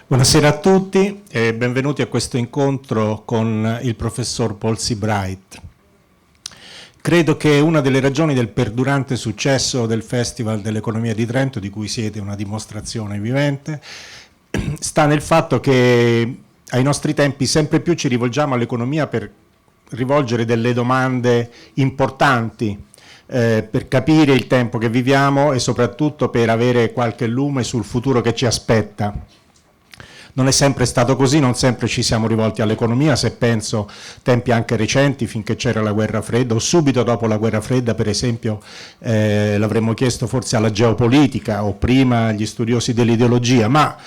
Buonasera a tutti e benvenuti a questo incontro con il professor Paul SEABRIGHT. Credo che una delle ragioni del perdurante successo del Festival dell'Economia di Trento, di cui siete una dimostrazione vivente, sta nel fatto che ai nostri tempi sempre più ci rivolgiamo all'economia per rivolgere delle domande importanti, per capire il tempo che viviamo e soprattutto per avere qualche lume sul futuro che ci aspetta. Non è sempre stato così, non sempre ci siamo rivolti all'economia, se penso tempi anche recenti, finché c'era la guerra fredda, o subito dopo la guerra fredda, per esempio, l'avremmo chiesto forse alla geopolitica o prima agli studiosi dell'ideologia, ma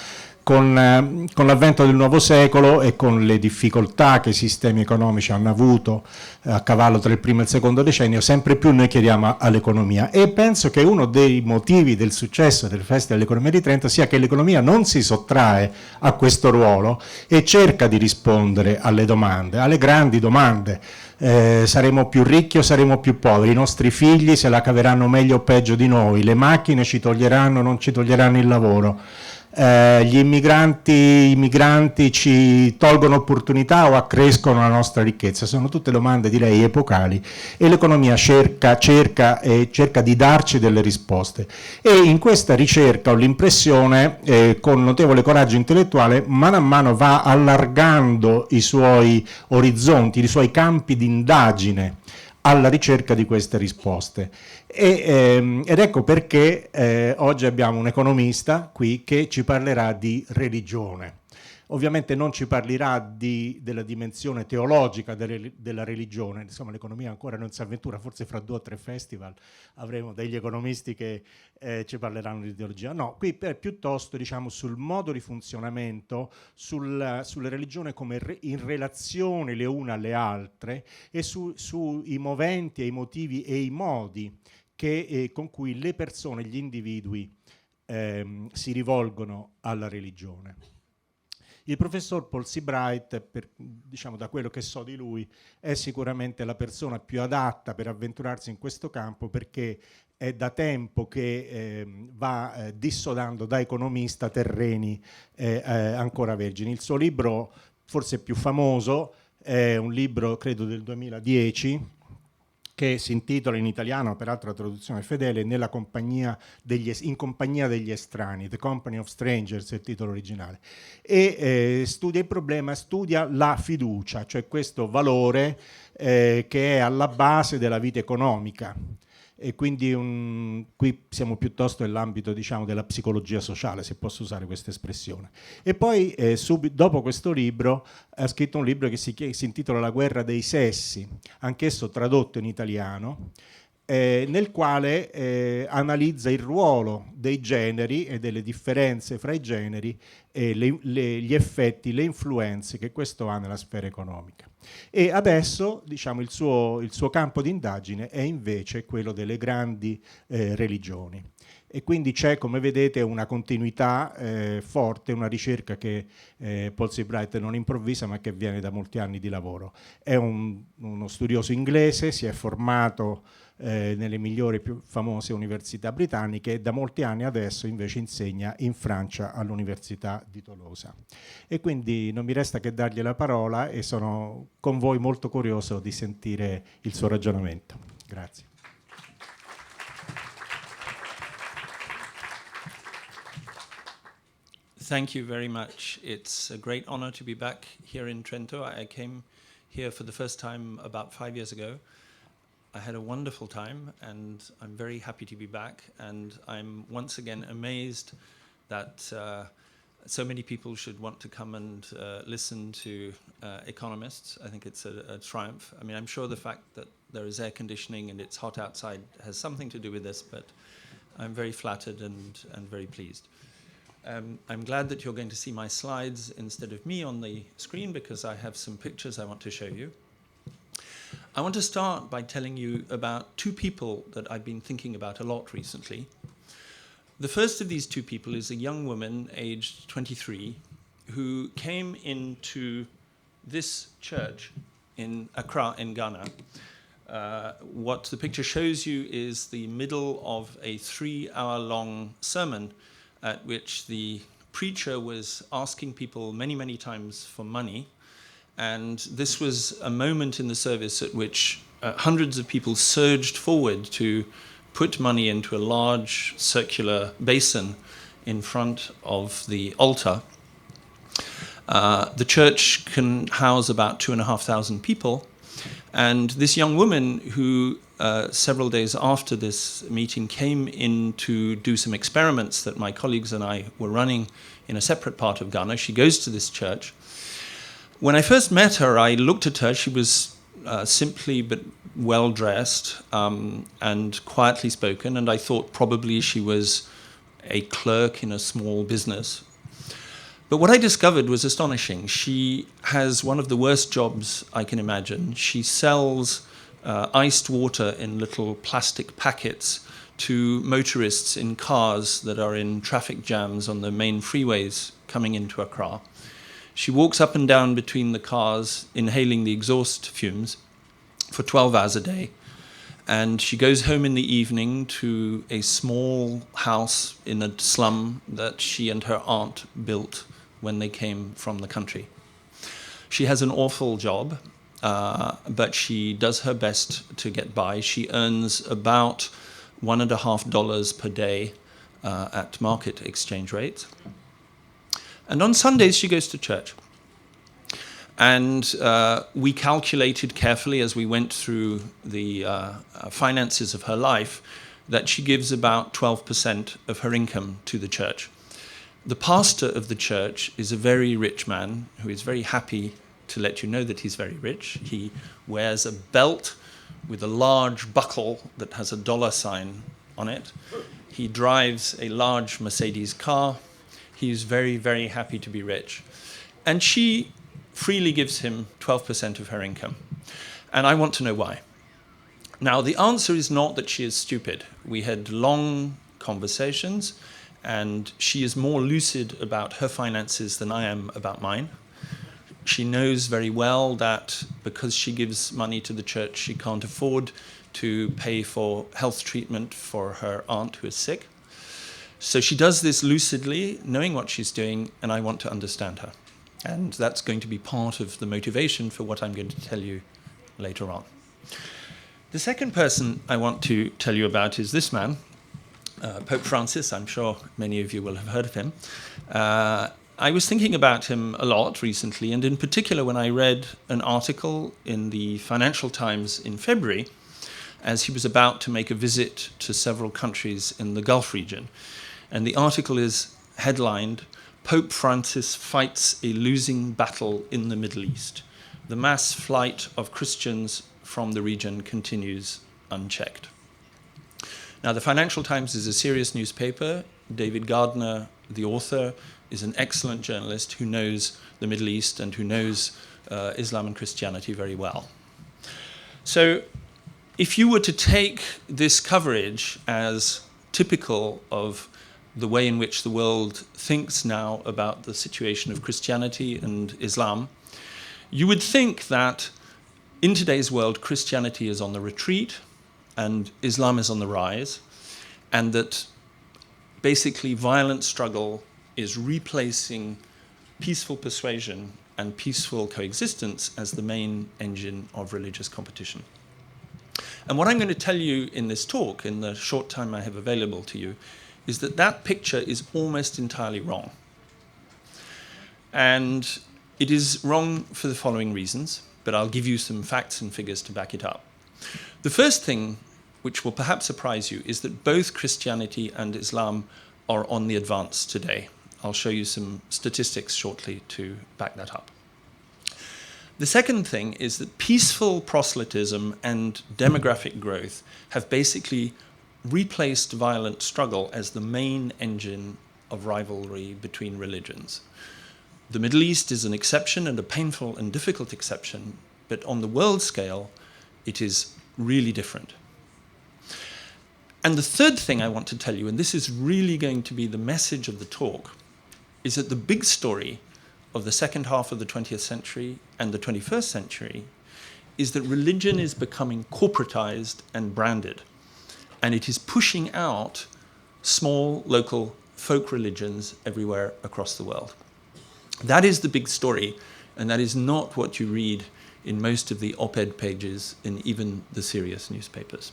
con l'avvento del nuovo secolo e con le difficoltà che i sistemi economici hanno avuto a cavallo tra il primo e il secondo decennio, sempre più noi chiediamo all'economia. E penso che uno dei motivi del successo del Festival dell'Economia di Trento sia che l'economia non si sottrae a questo ruolo e cerca di rispondere alle domande, alle grandi domande. Saremo più ricchi o saremo più poveri? I nostri figli se la caveranno meglio o peggio di noi? Le macchine ci toglieranno o non ci toglieranno il lavoro? Gli migranti ci tolgono opportunità o accrescono la nostra ricchezza? Sono tutte domande, direi, epocali, e l'economia cerca di darci delle risposte. E in questa ricerca ho l'impressione, con notevole coraggio intellettuale, mano a mano va allargando i suoi orizzonti, i suoi campi di indagine alla ricerca di queste risposte. Ed ecco perché oggi abbiamo un economista qui che ci parlerà di religione. Ovviamente non ci parlerà della dimensione teologica della religione, insomma l'economia ancora non si avventura, forse fra 2 o 3 festival avremo degli economisti che ci parleranno di teologia. No, qui piuttosto diciamo sul modo di funzionamento, sulla religione come in relazione le une alle altre e sui moventi e i motivi e i modi con cui le persone, gli individui si rivolgono alla religione. Il professor Paul SEABRIGHT, diciamo da quello che so di lui, è sicuramente la persona più adatta per avventurarsi in questo campo, perché è da tempo che va dissodando da economista terreni ancora vergini. Il suo libro forse più famoso è un libro, credo, del 2010, che si intitola in italiano, peraltro la traduzione fedele, in compagnia degli estranei, The Company of Strangers è il titolo originale, e studia il problema, studia la fiducia, cioè questo valore che è alla base della vita economica. E quindi qui siamo piuttosto nell'ambito, diciamo, della psicologia sociale, se posso usare questa espressione. E poi dopo questo libro ha scritto un libro che si intitola La guerra dei sessi, anch'esso tradotto in italiano, nel quale analizza il ruolo dei generi e delle differenze fra i generi e gli effetti, le influenze che questo ha nella sfera economica. E adesso, diciamo, il suo campo di indagine è invece quello delle grandi religioni. E quindi c'è, come vedete, una continuità forte, una ricerca che Paul SEABRIGHT non improvvisa, ma che viene da molti anni di lavoro. È uno studioso inglese, si è formato nelle migliori e più famose università britanniche e da molti anni adesso invece insegna in Francia all'Università di Tolosa. E quindi non mi resta che dargli la parola e sono con voi molto curioso di sentire il suo ragionamento. Grazie. Thank you very much. It's a great honor to be back here in Trento. I came here for the first time about 5 years ago. I had a wonderful time and I'm very happy to be back, and I'm once again amazed that so many people should want to come and listen to economists. I think it's a triumph. I mean, I'm sure the fact that there is air conditioning and it's hot outside has something to do with this, but I'm very flattered and very pleased. I'm glad that you're going to see my slides instead of me on the screen, because I have some pictures I want to show you. I want to start by telling you about 2 people that I've been thinking about a lot recently. The first of these 2 people is a young woman aged 23 who came into this church in Accra in Ghana. What the picture shows you is the middle of a 3-hour-long sermon at which the preacher was asking people many, many times for money. And this was a moment in the service at which hundreds of people surged forward to put money into a large circular basin in front of the altar. The church can house about 2,500 people. And this young woman who several days after this meeting came in to do some experiments that my colleagues and I were running in a separate part of Ghana. She goes to this church. When I first met her, I looked at her. She was simply but well-dressed and quietly spoken, and I thought probably she was a clerk in a small business. But what I discovered was astonishing. She has one of the worst jobs I can imagine. She sells iced water in little plastic packets to motorists in cars that are in traffic jams on the main freeways coming into Accra. She walks up and down between the cars, inhaling the exhaust fumes for 12 hours a day. And she goes home in the evening to a small house in a slum that she and her aunt built when they came from the country. She has an awful job, but she does her best to get by. She earns about $1.50 per day at market exchange rates. And on Sundays, she goes to church. And we calculated carefully as we went through the finances of her life that she gives about 12% of her income to the church. The pastor of the church is a very rich man who is very happy to let you know that he's very rich. He wears a belt with a large buckle that has a dollar sign on it. He drives a large Mercedes car. He's very, very happy to be rich. And she freely gives him 12% of her income. And I want to know why. Now, the answer is not that she is stupid. We had long conversations, and she is more lucid about her finances than I am about mine. She knows very well that because she gives money to the church, she can't afford to pay for health treatment for her aunt who is sick. So she does this lucidly, knowing what she's doing, and I want to understand her. And that's going to be part of the motivation for what I'm going to tell you later on. The second person I want to tell you about is this man, Pope Francis. I'm sure many of you will have heard of him. I was thinking about him a lot recently, and in particular when I read an article in the Financial Times in February, as he was about to make a visit to several countries in the Gulf region. And the article is headlined, "Pope Francis Fights a Losing Battle in the Middle East. The mass flight of Christians from the region continues unchecked." Now, the Financial Times is a serious newspaper. David Gardner, the author, is an excellent journalist who knows the Middle East and who knows Islam and Christianity very well. So if you were to take this coverage as typical of the way in which the world thinks now about the situation of Christianity and Islam, you would think that in today's world, Christianity is on the retreat and Islam is on the rise, and that basically violent struggle is replacing peaceful persuasion and peaceful coexistence as the main engine of religious competition. And what I'm going to tell you in this talk, in the short time I have available to you, is that that picture is almost entirely wrong. And it is wrong for the following reasons, but I'll give you some facts and figures to back it up. The first thing, which will perhaps surprise you, is that both Christianity and Islam are on the advance today. I'll show you some statistics shortly to back that up. The second thing is that peaceful proselytism and demographic growth have basically replaced violent struggle as the main engine of rivalry between religions. The Middle East is an exception, and a painful and difficult exception, but on the world scale, it is really different. And the third thing I want to tell you, and this is really going to be the message of the talk, is that the big story of the second half of the 20th century and the 21st century is that religion is becoming corporatized and branded, and it is pushing out small local folk religions everywhere across the world. That is the big story, and that is not what you read in most of the op-ed pages in even the serious newspapers.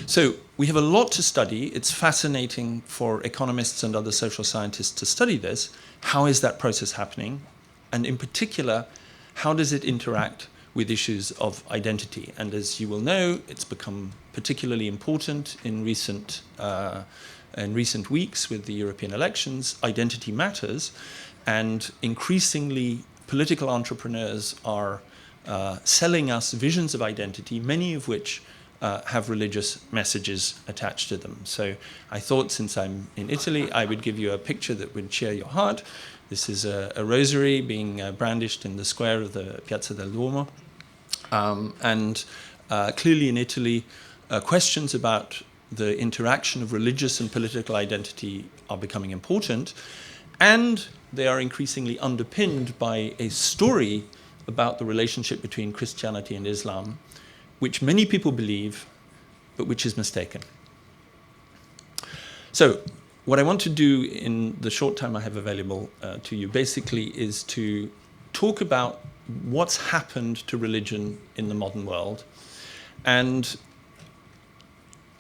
So we have a lot to study. It's fascinating for economists and other social scientists to study this. How is that process happening? And in particular, how does it interact with issues of identity? And as you will know, it's become particularly important in recent weeks with the European elections. Identity matters, and increasingly political entrepreneurs are selling us visions of identity, many of which have religious messages attached to them. So I thought, since I'm in Italy, I would give you a picture that would cheer your heart. This is a rosary being brandished in the square of the Piazza del Duomo. Clearly in Italy, questions about the interaction of religious and political identity are becoming important, and they are increasingly underpinned by a story about the relationship between Christianity and Islam, which many people believe, but which is mistaken. So what I want to do in the short time I have available to you basically is to talk about what's happened to religion in the modern world. And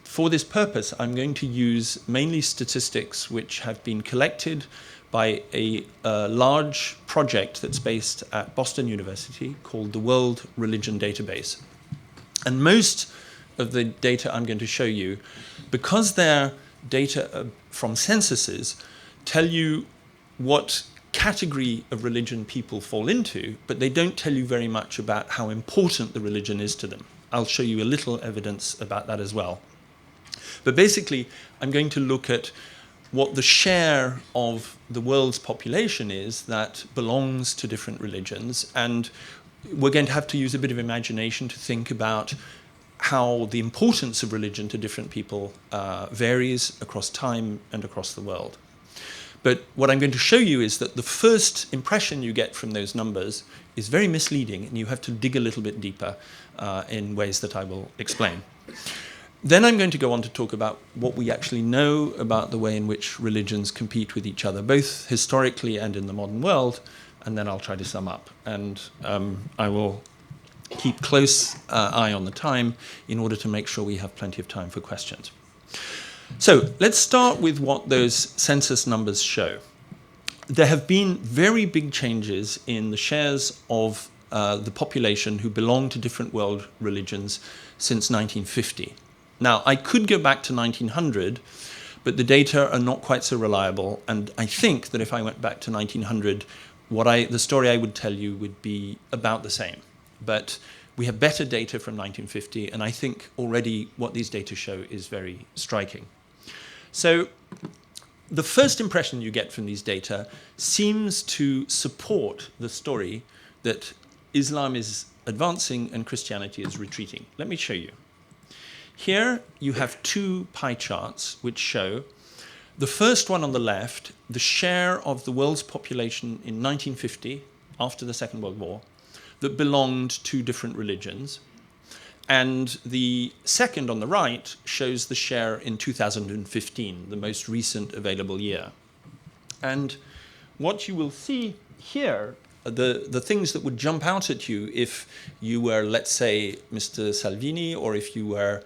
for this purpose, I'm going to use mainly statistics which have been collected by a large project that's based at Boston University called the World Religion Database. And most of the data I'm going to show you, because they're data from censuses, tell you what category of religion people fall into, but they don't tell you very much about how important the religion is to them. I'll show you a little evidence about that as well. But basically, I'm going to look at what the share of the world's population is that belongs to different religions, and we're going to have to use a bit of imagination to think about how the importance of religion to different people varies across time and across the world. But what I'm going to show you is that the first impression you get from those numbers is very misleading, and you have to dig a little bit deeper in ways that I will explain. Then I'm going to go on to talk about what we actually know about the way in which religions compete with each other, both historically and in the modern world, and then I'll try to sum up. And I will keep close eye on the time in order to make sure we have plenty of time for questions. So let's start with what those census numbers show. There have been very big changes in the shares of the population who belong to different world religions since 1950. Now, I could go back to 1900, but the data are not quite so reliable, and I think that if I went back to 1900, the story I would tell you would be about the same. But we have better data from 1950, and I think already what these data show is very striking. So the first impression you get from these data seems to support the story that Islam is advancing and Christianity is retreating. Let me show you. Here you have two pie charts which show the first one on the left, the share of the world's population in 1950, after the Second World War, that belonged to different religions. And the second on the right shows the share in 2015, the most recent available year. And what you will see here, the things that would jump out at you if you were, let's say, Mr. Salvini, or if you were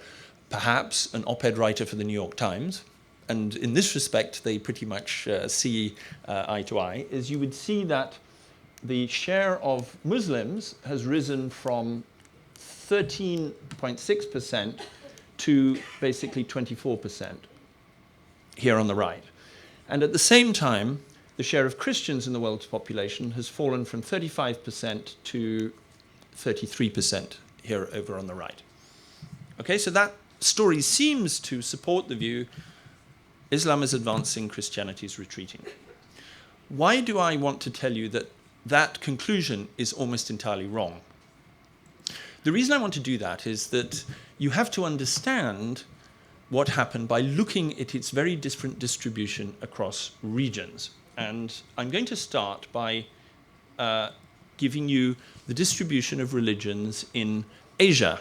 perhaps an op-ed writer for the New York Times, and in this respect they pretty much see eye to eye, is you would see that the share of Muslims has risen from 13.6% to basically 24% here on the right. And at the same time, the share of Christians in the world's population has fallen from 35% to 33% here over on the right. Okay, so that story seems to support the view Islam is advancing, Christianity is retreating. Why do I want to tell you that that conclusion is almost entirely wrong? The reason I want to do that is that you have to understand what happened by looking at its very different distribution across regions. And I'm going to start by giving you the distribution of religions in Asia.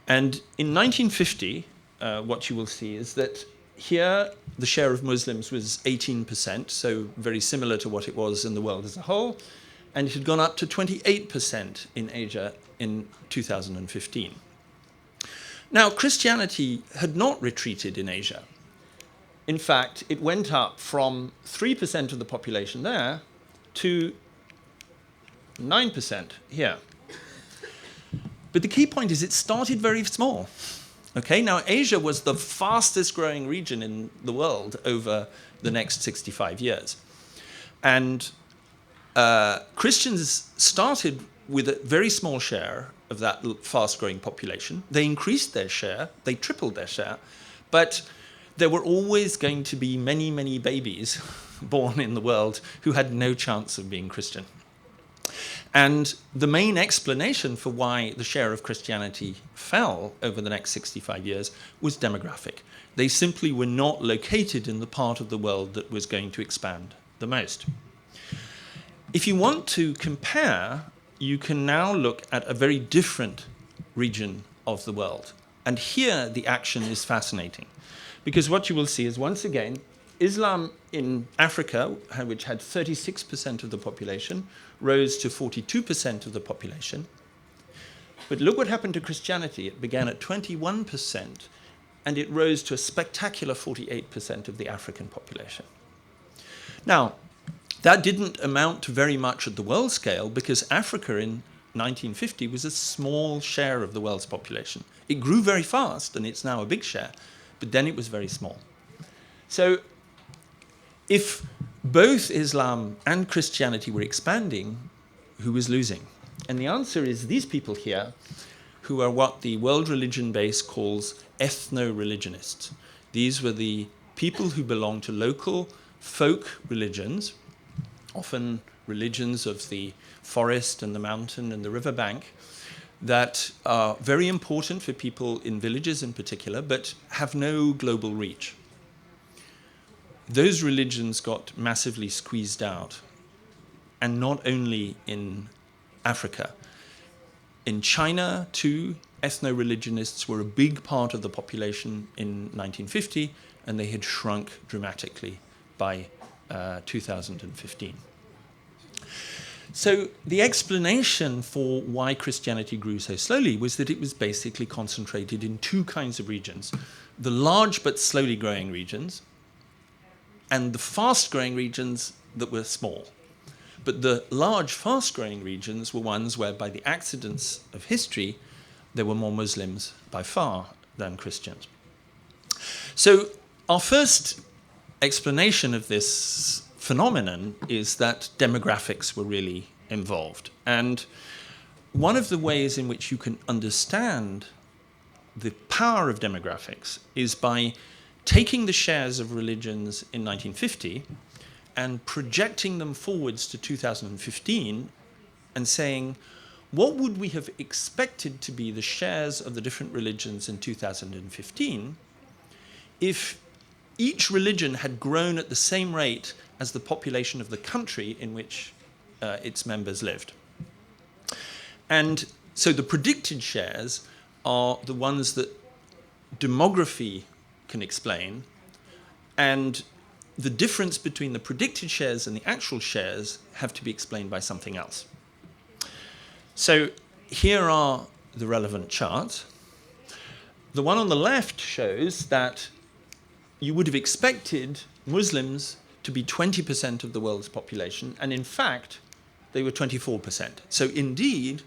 And in 1950, what you will see is that here, the share of Muslims was 18%, so very similar to what it was in the world as a whole, and it had gone up to 28% in Asia in 2015. Now, Christianity had not retreated in Asia. In fact, it went up from 3% of the population there to 9% here. But the key point is it started very small. Okay, now Asia was the fastest growing region in the world over the next 65 years. And Christians started with a very small share of that fast growing population. They increased their share, they tripled their share, but there were always going to be many, many babies born in the world who had no chance of being Christian. And the main explanation for why the share of Christianity fell over the next 65 years was demographic. They simply were not located in the part of the world that was going to expand the most. If you want to compare, you can now look at a very different region of the world. And here the action is fascinating, because what you will see is, once again, Islam in Africa, which had 36% of the population, rose to 42% of the population. But look what happened to Christianity. It began at 21%, and it rose to a spectacular 48% of the African population. Now, that didn't amount to very much at the world scale, because Africa in 1950 was a small share of the world's population. It grew very fast, and it's now a big share, but then it was very small. So if both Islam and Christianity were expanding, who was losing? And the answer is these people here, who are what the World Religion Base calls ethno-religionists. These were the people who belonged to local folk religions, often religions of the forest and the mountain and the riverbank, that are very important for people in villages in particular, but have no global reach. Those religions got massively squeezed out, and not only in Africa. In China, too, ethno-religionists were a big part of the population in 1950, and they had shrunk dramatically by 2015. So the explanation for why Christianity grew so slowly was that it was basically concentrated in two kinds of regions: the large but slowly growing regions, and the fast-growing regions that were small. But the large, fast-growing regions were ones where, by the accidents of history, there were more Muslims by far than Christians. So our first explanation of this phenomenon is that demographics were really involved. And one of the ways in which you can understand the power of demographics is by taking the shares of religions in 1950 and projecting them forwards to 2015 and saying, what would we have expected to be the shares of the different religions in 2015 if each religion had grown at the same rate as the population of the country in which its members lived? And so the predicted shares are the ones that demography can explain, and the difference between the predicted shares and the actual shares have to be explained by something else. So here are the relevant charts. The one on the left shows that you would have expected Muslims to be 20% of the world's population, and in fact, they were 24%. So indeed,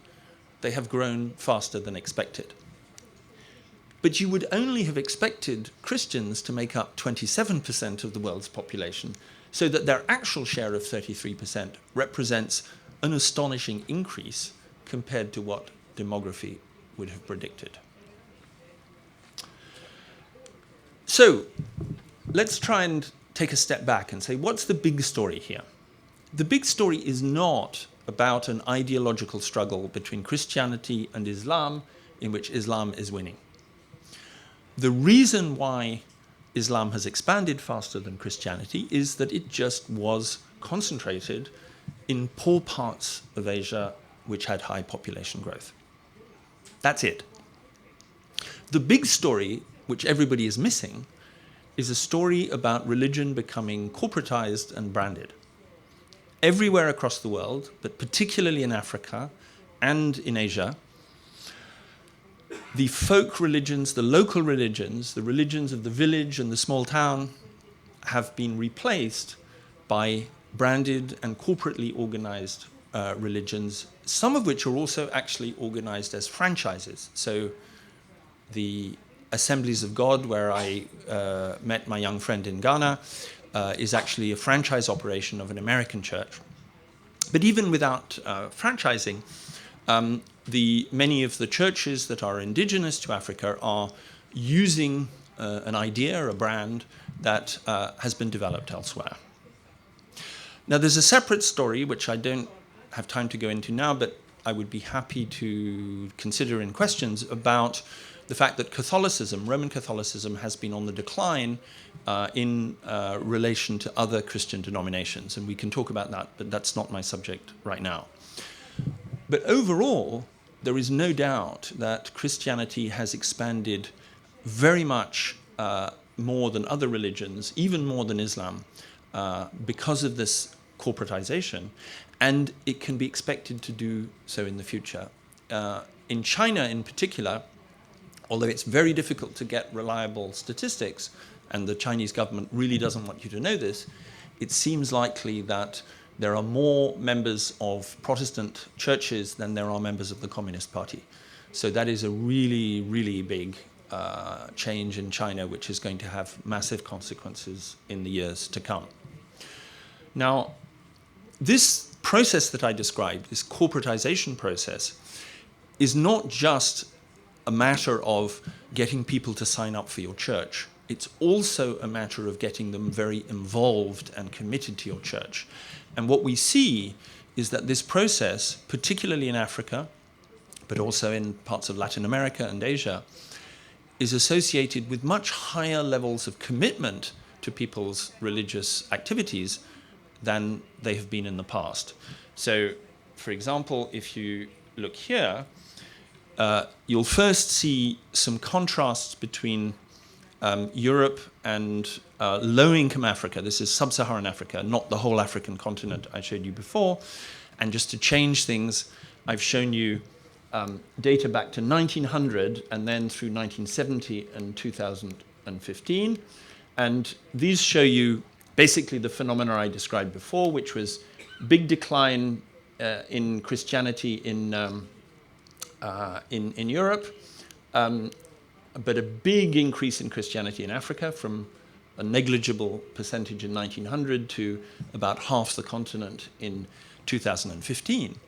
they have grown faster than expected. But you would only have expected Christians to make up 27% of the world's population, so that their actual share of 33% represents an astonishing increase compared to what demography would have predicted. So let's try and take a step back and say, what's the big story here? The big story is not about an ideological struggle between Christianity and Islam in which Islam is winning. The reason why Islam has expanded faster than Christianity is that it just was concentrated in poor parts of Asia which had high population growth. That's it. The big story, which everybody is missing, is a story about religion becoming corporatized and branded. Everywhere across the world, but particularly in Africa and in Asia, the folk religions, the local religions, the religions of the village and the small town have been replaced by branded and corporately organized religions, some of which are also actually organized as franchises. So the Assemblies of God, where I met my young friend in Ghana, is actually a franchise operation of an American church. But even without franchising, many of the churches that are indigenous to Africa are using an idea, a brand, that has been developed elsewhere. Now, there's a separate story, which I don't have time to go into now, but I would be happy to consider in questions, about the fact that Catholicism, Roman Catholicism, has been on the decline in relation to other Christian denominations. And we can talk about that, but that's not my subject right now. But overall, there is no doubt that Christianity has expanded very much more than other religions, even more than Islam, because of this corporatization, and it can be expected to do so in the future. In China in particular, although it's very difficult to get reliable statistics, and the Chinese government really doesn't want you to know this, it seems likely that there are more members of Protestant churches than there are members of the Communist Party. So that is a really, really big change in China, which is going to have massive consequences in the years to come. Now, this process that I described, this corporatization process, is not just a matter of getting people to sign up for your church. It's also a matter of getting them very involved and committed to your church. And what we see is that this process, particularly in Africa, but also in parts of Latin America and Asia, is associated with much higher levels of commitment to people's religious activities than they have been in the past. So, for example, if you look here, you'll first see some contrasts between Europe and low-income Africa. This is sub-Saharan Africa, not the whole African continent I showed you before. And just to change things, I've shown you data back to 1900 and then through 1970 and 2015. And these show you basically the phenomena I described before, which was big decline in Christianity in Europe, but a big increase in Christianity in Africa, from a negligible percentage in 1900 to about half the continent in 2015.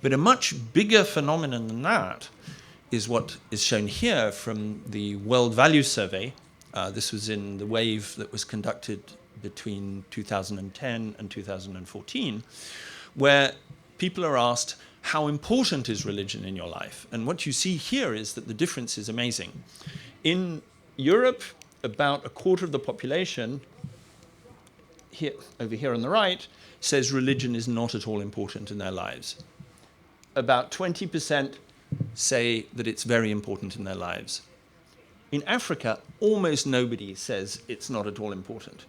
But a much bigger phenomenon than that is what is shown here from the World Values Survey. This was in the wave that was conducted between 2010 and 2014, where people are asked, how important is religion in your life? And what you see here is that the difference is amazing. In Europe, about a quarter of the population, here, over here on the right, says religion is not at all important in their lives. About 20% say that it's very important in their lives. In Africa, almost nobody says it's not at all important.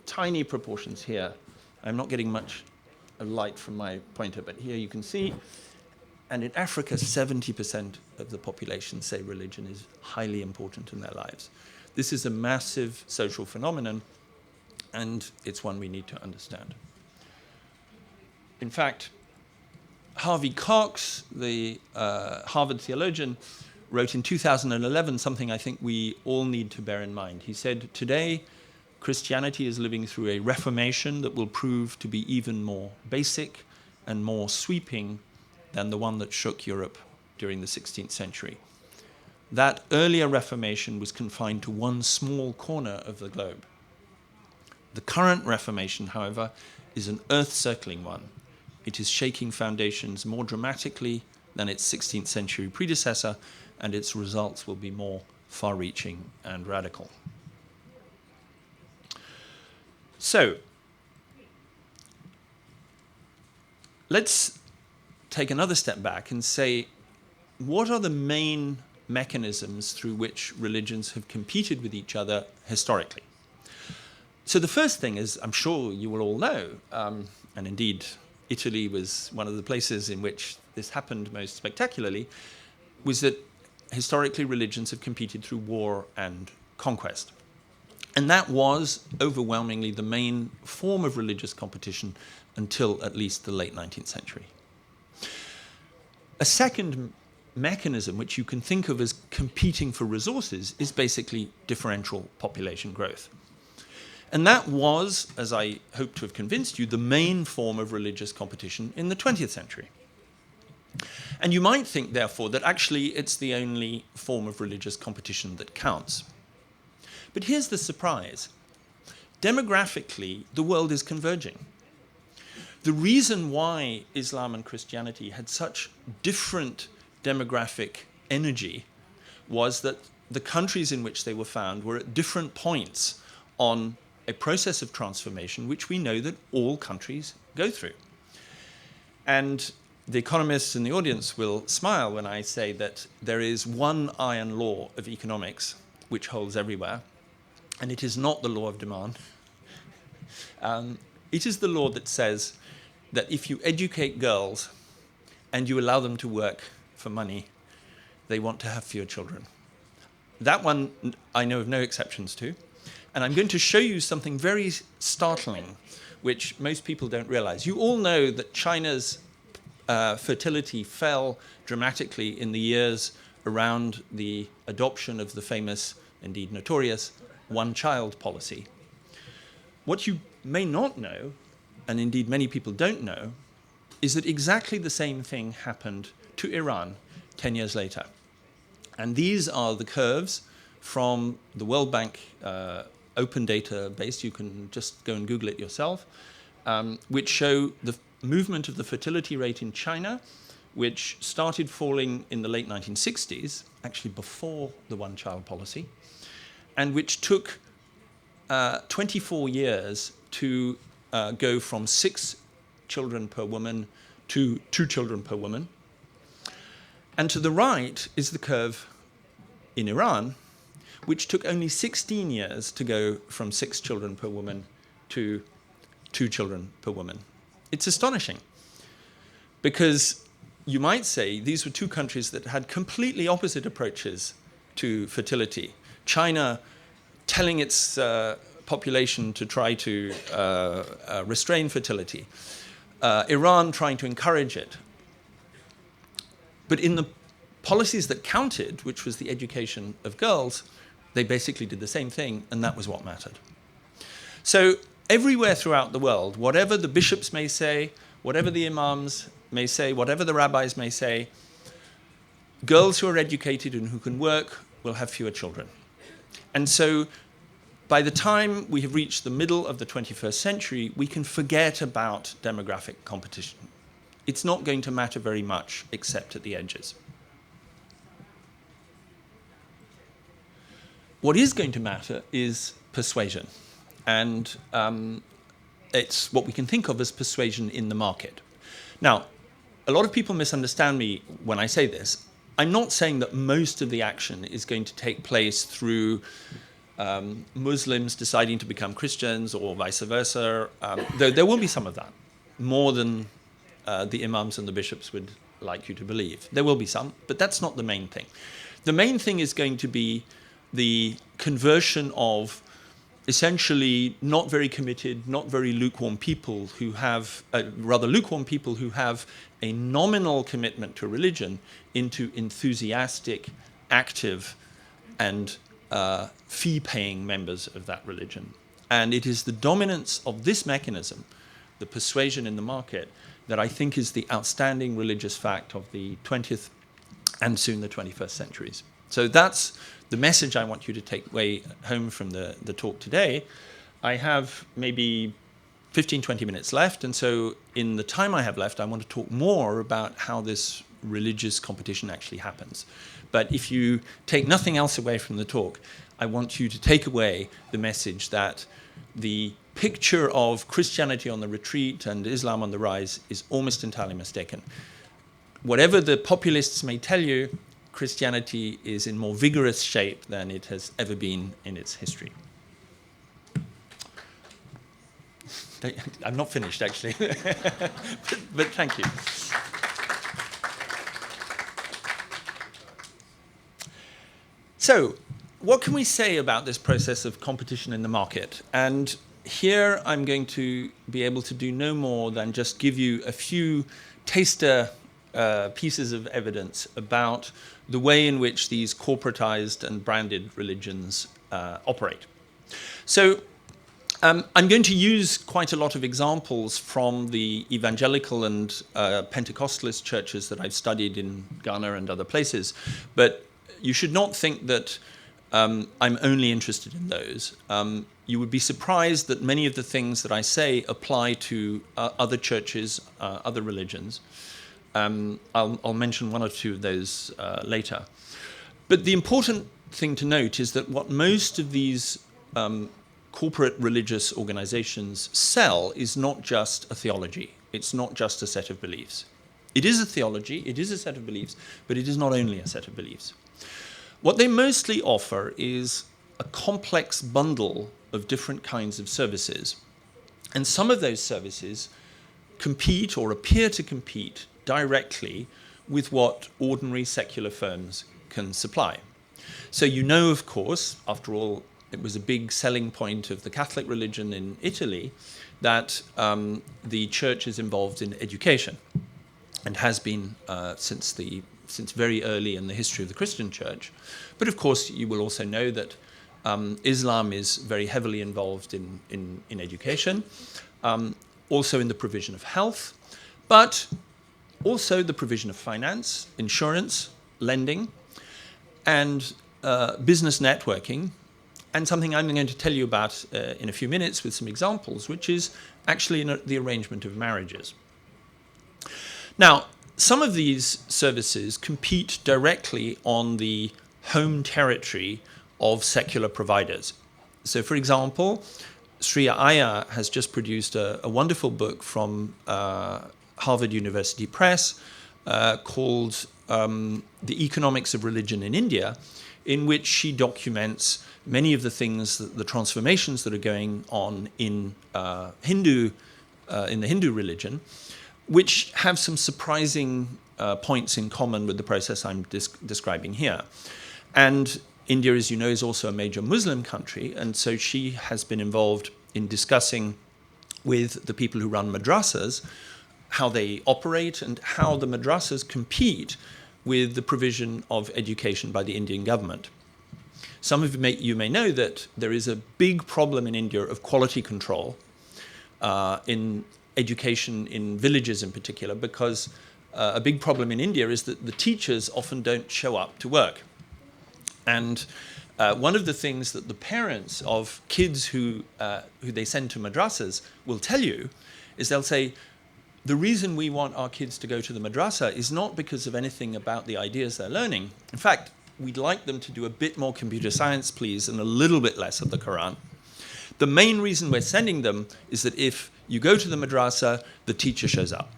Tiny proportions here. I'm not getting much light from my pointer, but here you can see. And in Africa, 70% of the population say religion is highly important in their lives. This is a massive social phenomenon, and it's one we need to understand. In fact, Harvey Cox, the Harvard theologian, wrote in 2011 something I think we all need to bear in mind. He said, today, Christianity is living through a reformation that will prove to be even more basic and more sweeping than the one that shook Europe during the 16th century. That earlier reformation was confined to one small corner of the globe. The current reformation, however, is an earth-circling one. It is shaking foundations more dramatically than its 16th century predecessor, and its results will be more far-reaching and radical. So, let's take another step back and say, what are the main mechanisms through which religions have competed with each other historically? So the first thing is, I'm sure you will all know, and indeed Italy was one of the places in which this happened most spectacularly, was that historically religions have competed through war and conquest. And that was overwhelmingly the main form of religious competition until at least the late 19th century. A second mechanism which you can think of as competing for resources is basically differential population growth. And that was, as I hope to have convinced you, the main form of religious competition in the 20th century. And you might think, therefore, that actually it's the only form of religious competition that counts. But here's the surprise. Demographically, the world is converging. The reason why Islam and Christianity had such different demographic energy was that the countries in which they were found were at different points on a process of transformation which we know that all countries go through. And the economists in the audience will smile when I say that there is one iron law of economics which holds everywhere, and it is not the law of demand. It is the law that says that if you educate girls and you allow them to work for money, they want to have fewer children. That one I know of no exceptions to. And I'm going to show you something very startling, which most people don't realize. You all know that China's fertility fell dramatically in the years around the adoption of the famous, indeed notorious, one-child policy. What you may not know, and indeed many people don't know, is that exactly the same thing happened to Iran 10 years later. And these are the curves from the World Bank open database. You can just go and Google it yourself, which show the movement of the fertility rate in China, which started falling in the late 1960s, actually before the one-child policy, and which took 24 years to go from 6 children per woman to 2 children per woman. And to the right is the curve in Iran, which took only 16 years to go from 6 children per woman to 2 children per woman. It's astonishing, because you might say these were two countries that had completely opposite approaches to fertility. China telling its population to try to restrain fertility, Iran trying to encourage it. But in the policies that counted, which was the education of girls, they basically did the same thing, and that was what mattered. So everywhere throughout the world, whatever the bishops may say, whatever the imams may say, whatever the rabbis may say, girls who are educated and who can work will have fewer children. And so by the time we have reached the middle of the 21st century, we can forget about demographic competition. It's not going to matter very much except at the edges. What is going to matter is persuasion. And it's what we can think of as persuasion in the market. Now, a lot of people misunderstand me when I say this. I'm not saying that most of the action is going to take place through Muslims deciding to become Christians or vice versa, though there will be some of that, more than the imams and the bishops would like you to believe. There will be some, but that's not the main thing. The main thing is going to be the conversion of essentially not very committed, not very lukewarm people who have, rather lukewarm people who have a nominal commitment to religion into enthusiastic, active, and fee-paying members of that religion. And it is the dominance of this mechanism, the persuasion in the market, that I think is the outstanding religious fact of the 20th and soon the 21st centuries. So that's the message I want you to take away home from the talk today. I have maybe 15, 20 minutes left, and so in the time I have left, I want to talk more about how this religious competition actually happens. But if you take nothing else away from the talk, I want you to take away the message that the picture of Christianity on the retreat and Islam on the rise is almost entirely mistaken. Whatever the populists may tell you, Christianity is in more vigorous shape than it has ever been in its history. I'm not finished, actually. but thank you. So, what can we say about this process of competition in the market? And here I'm going to be able to do no more than just give you a few taster pieces of evidence about the way in which these corporatized and branded religions operate. So I'm going to use quite a lot of examples from the evangelical and Pentecostalist churches that I've studied in Ghana and other places, but you should not think that I'm only interested in those. You would be surprised that many of the things that I say apply to other churches, other religions. I'll mention one or two of those later. But the important thing to note is that what most of these corporate religious organizations sell is not just a theology. It's not just a set of beliefs. It is a theology, it is a set of beliefs, but it is not only a set of beliefs. What they mostly offer is a complex bundle of different kinds of services. And some of those services compete or appear to compete directly with what ordinary secular firms can supply. So you know, of course, after all, it was a big selling point of the Catholic religion in Italy that the church is involved in education and has been since very early in the history of the Christian church. But of course, you will also know that Islam is very heavily involved in education, also in the provision of health, but also the provision of finance, insurance, lending, and business networking, and something I'm going to tell you about in a few minutes with some examples, which is actually the arrangement of marriages. Now, some of these services compete directly on the home territory of secular providers. So, for example, Sriya Iyer has just produced a wonderful book from Harvard University Press called The Economics of Religion in India, in which she documents many of the things, the transformations that are going on in the Hindu religion, which have some surprising points in common with the process I'm describing here. And India, as you know, is also a major Muslim country, and so she has been involved in discussing with the people who run madrasas how they operate and how the madrasas compete with the provision of education by the Indian government. Some of you may know that there is a big problem in India of quality control in education in villages in particular, because a big problem in India is that the teachers often don't show up to work. And one of the things that the parents of kids who they send to madrasas will tell you is they'll say, the reason we want our kids to go to the madrasa is not because of anything about the ideas they're learning. In fact, we'd like them to do a bit more computer science, please, and a little bit less of the Quran. The main reason we're sending them is that if you go to the madrasa, the teacher shows up.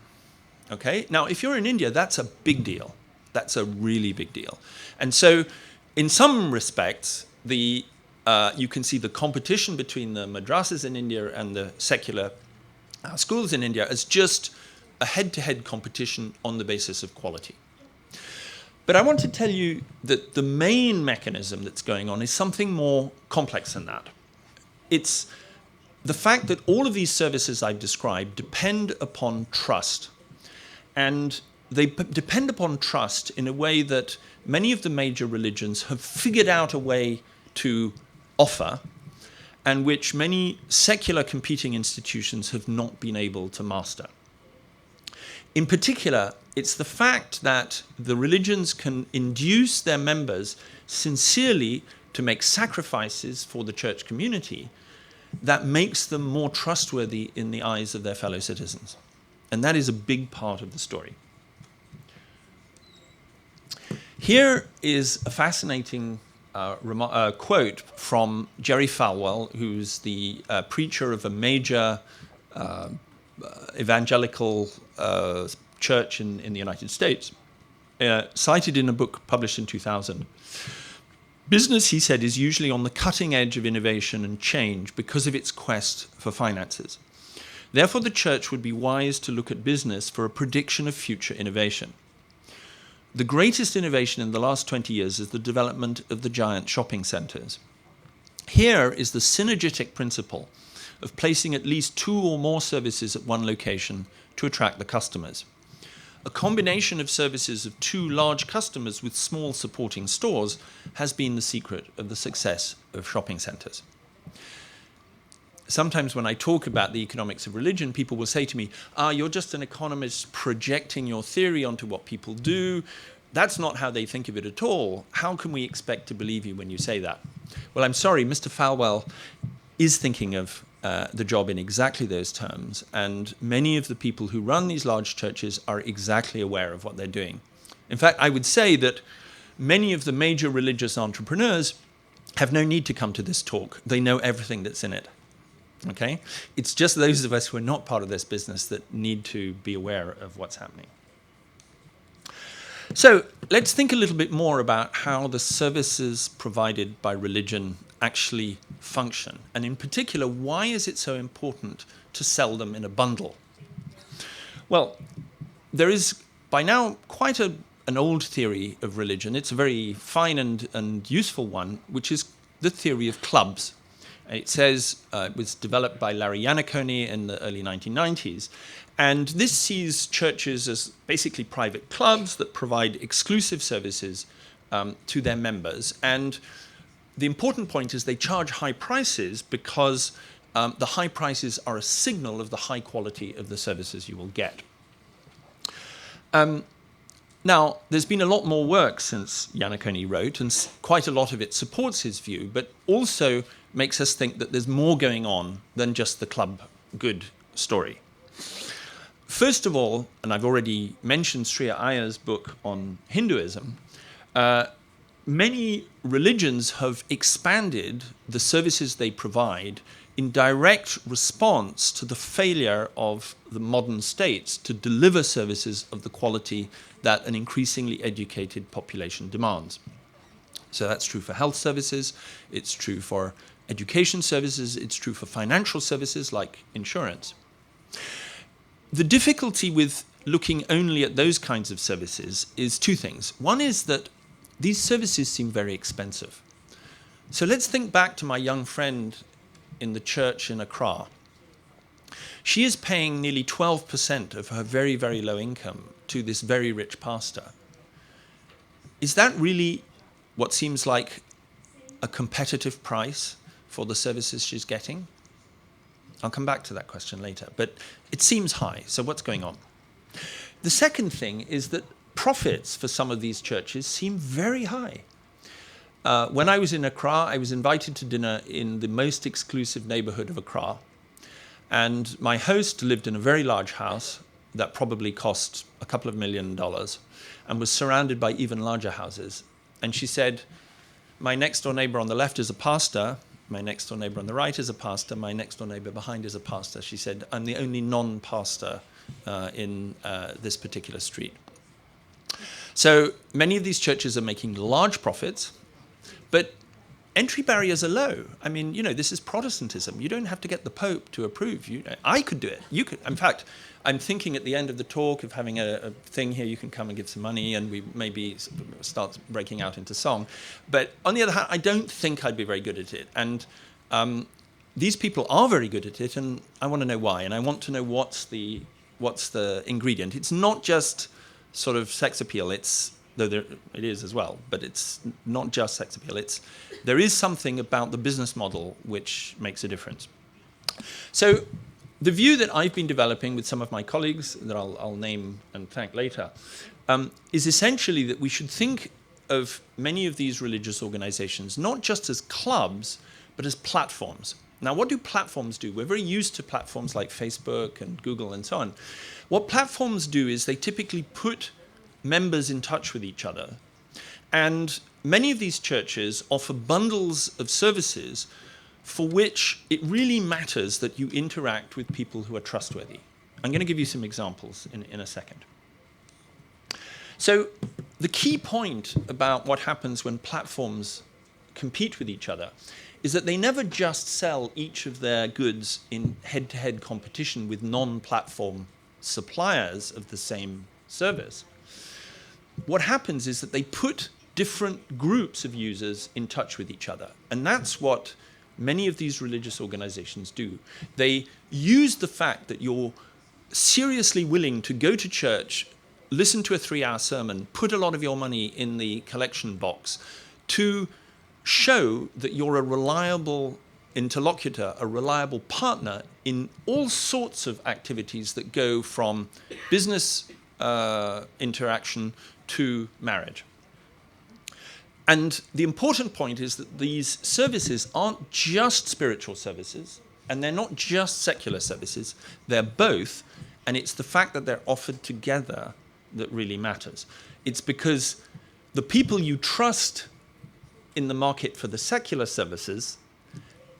Okay? Now, if you're in India, that's a big deal. That's a really big deal. And so, in some respects, you can see the competition between the madrasas in India and the secular schools in India as just a head-to-head competition on the basis of quality. But I want to tell you that the main mechanism that's going on is something more complex than that. It's the fact that all of these services I've described depend upon trust. And they depend upon trust in a way that many of the major religions have figured out a way to offer, and which many secular competing institutions have not been able to master. In particular, it's the fact that the religions can induce their members sincerely to make sacrifices for the church community that makes them more trustworthy in the eyes of their fellow citizens. And that is a big part of the story. Here is a fascinating quote from Jerry Falwell, who's the preacher of a major evangelical church in the United States, cited in a book published in 2000. Business, he said, is usually on the cutting edge of innovation and change because of its quest for finances. Therefore, the church would be wise to look at business for a prediction of future innovation. The greatest innovation in the last 20 years is the development of the giant shopping centers. Here is the synergetic principle of placing at least 2 or more services at one location to attract the customers. A combination of services of 2 large customers with small supporting stores has been the secret of the success of shopping centers. Sometimes when I talk about the economics of religion, people will say to me, you're just an economist projecting your theory onto what people do. That's not how they think of it at all. How can we expect to believe you when you say that? Well, I'm sorry, Mr. Falwell is thinking of the job in exactly those terms, and many of the people who run these large churches are exactly aware of what they're doing. In fact, I would say that many of the major religious entrepreneurs have no need to come to this talk. They know everything that's in it. Okay? It's just those of us who are not part of this business that need to be aware of what's happening. So let's think a little bit more about how the services provided by religion actually function. And in particular, why is it so important to sell them in a bundle? Well, there is by now quite an old theory of religion. It's a very fine and useful one, which is the theory of clubs. It says it was developed by Larry Iannacone in the early 1990s. And this sees churches as basically private clubs that provide exclusive services to their members. And the important point is they charge high prices because the high prices are a signal of the high quality of the services you will get. Now, there's been a lot more work since Iannacone wrote, and quite a lot of it supports his view, but also makes us think that there's more going on than just the club good story. First of all, and I've already mentioned Sriya Iyer's book on Hinduism, many religions have expanded the services they provide in direct response to the failure of the modern states to deliver services of the quality that an increasingly educated population demands. So that's true for health services, it's true for education services, it's true for financial services like insurance. The difficulty with looking only at those kinds of services is 2 things. One is that these services seem very expensive. So let's think back to my young friend in the church in Accra. She is paying nearly 12% of her very, very low income to this very rich pastor. Is that really what seems like a competitive price for the services she's getting? I'll come back to that question later, but it seems high, so what's going on? The second thing is that profits for some of these churches seem very high. When I was in Accra, I was invited to dinner in the most exclusive neighborhood of Accra, and my host lived in a very large house that probably cost a couple of $1 million and was surrounded by even larger houses. And she said, my next door neighbor on the left is a pastor, my next door neighbor on the right is a pastor, my next door neighbor behind is a pastor. She said, I'm the only non-pastor in this particular street. So many of these churches are making large profits, but entry barriers are low. I mean, this is Protestantism. You don't have to get the Pope to approve. I could do it. You could. In fact, I'm thinking at the end of the talk of having a thing here. You can come and give some money, and we maybe start breaking out into song. But on the other hand, I don't think I'd be very good at it. And these people are very good at it, and I want to know why. And I want to know what's the ingredient. It's not just sort of sex appeal. Though it is as well, but it's not just sex appeal. There is something about the business model which makes a difference. So the view that I've been developing with some of my colleagues, that I'll name and thank later, is essentially that we should think of many of these religious organizations not just as clubs, but as platforms. Now, what do platforms do? We're very used to platforms like Facebook and Google and so on. What platforms do is they typically put members in touch with each other. And many of these churches offer bundles of services for which it really matters that you interact with people who are trustworthy. I'm going to give you some examples in a second. So the key point about what happens when platforms compete with each other is that they never just sell each of their goods in head-to-head competition with non-platform suppliers of the same service. What happens is that they put different groups of users in touch with each other. And that's what many of these religious organizations do. They use the fact that you're seriously willing to go to church, listen to a 3-hour sermon, put a lot of your money in the collection box to show that you're a reliable interlocutor, a reliable partner in all sorts of activities that go from business interaction to marriage. And the important point is that these services aren't just spiritual services, and they're not just secular services, they're both, and it's the fact that they're offered together that really matters. It's because the people you trust in the market for the secular services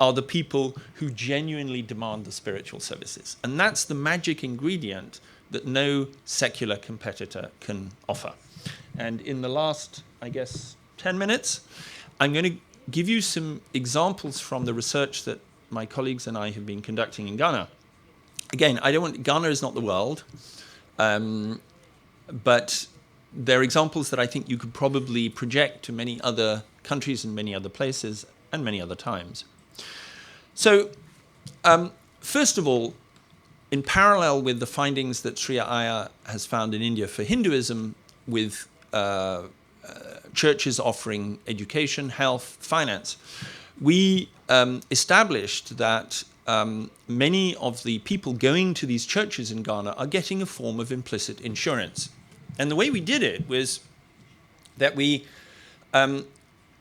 are the people who genuinely demand the spiritual services. And that's the magic ingredient that no secular competitor can offer. And in the last, I guess, 10 minutes, I'm going to give you some examples from the research that my colleagues and I have been conducting in Ghana. Again, Ghana is not the world, but they're examples that I think you could probably project to many other countries and many other places and many other times. So, first of all, in parallel with the findings that Sri Ayya has found in India for Hinduism, with churches offering education, health, finance, we established that many of the people going to these churches in Ghana are getting a form of implicit insurance. And the way we did it was that we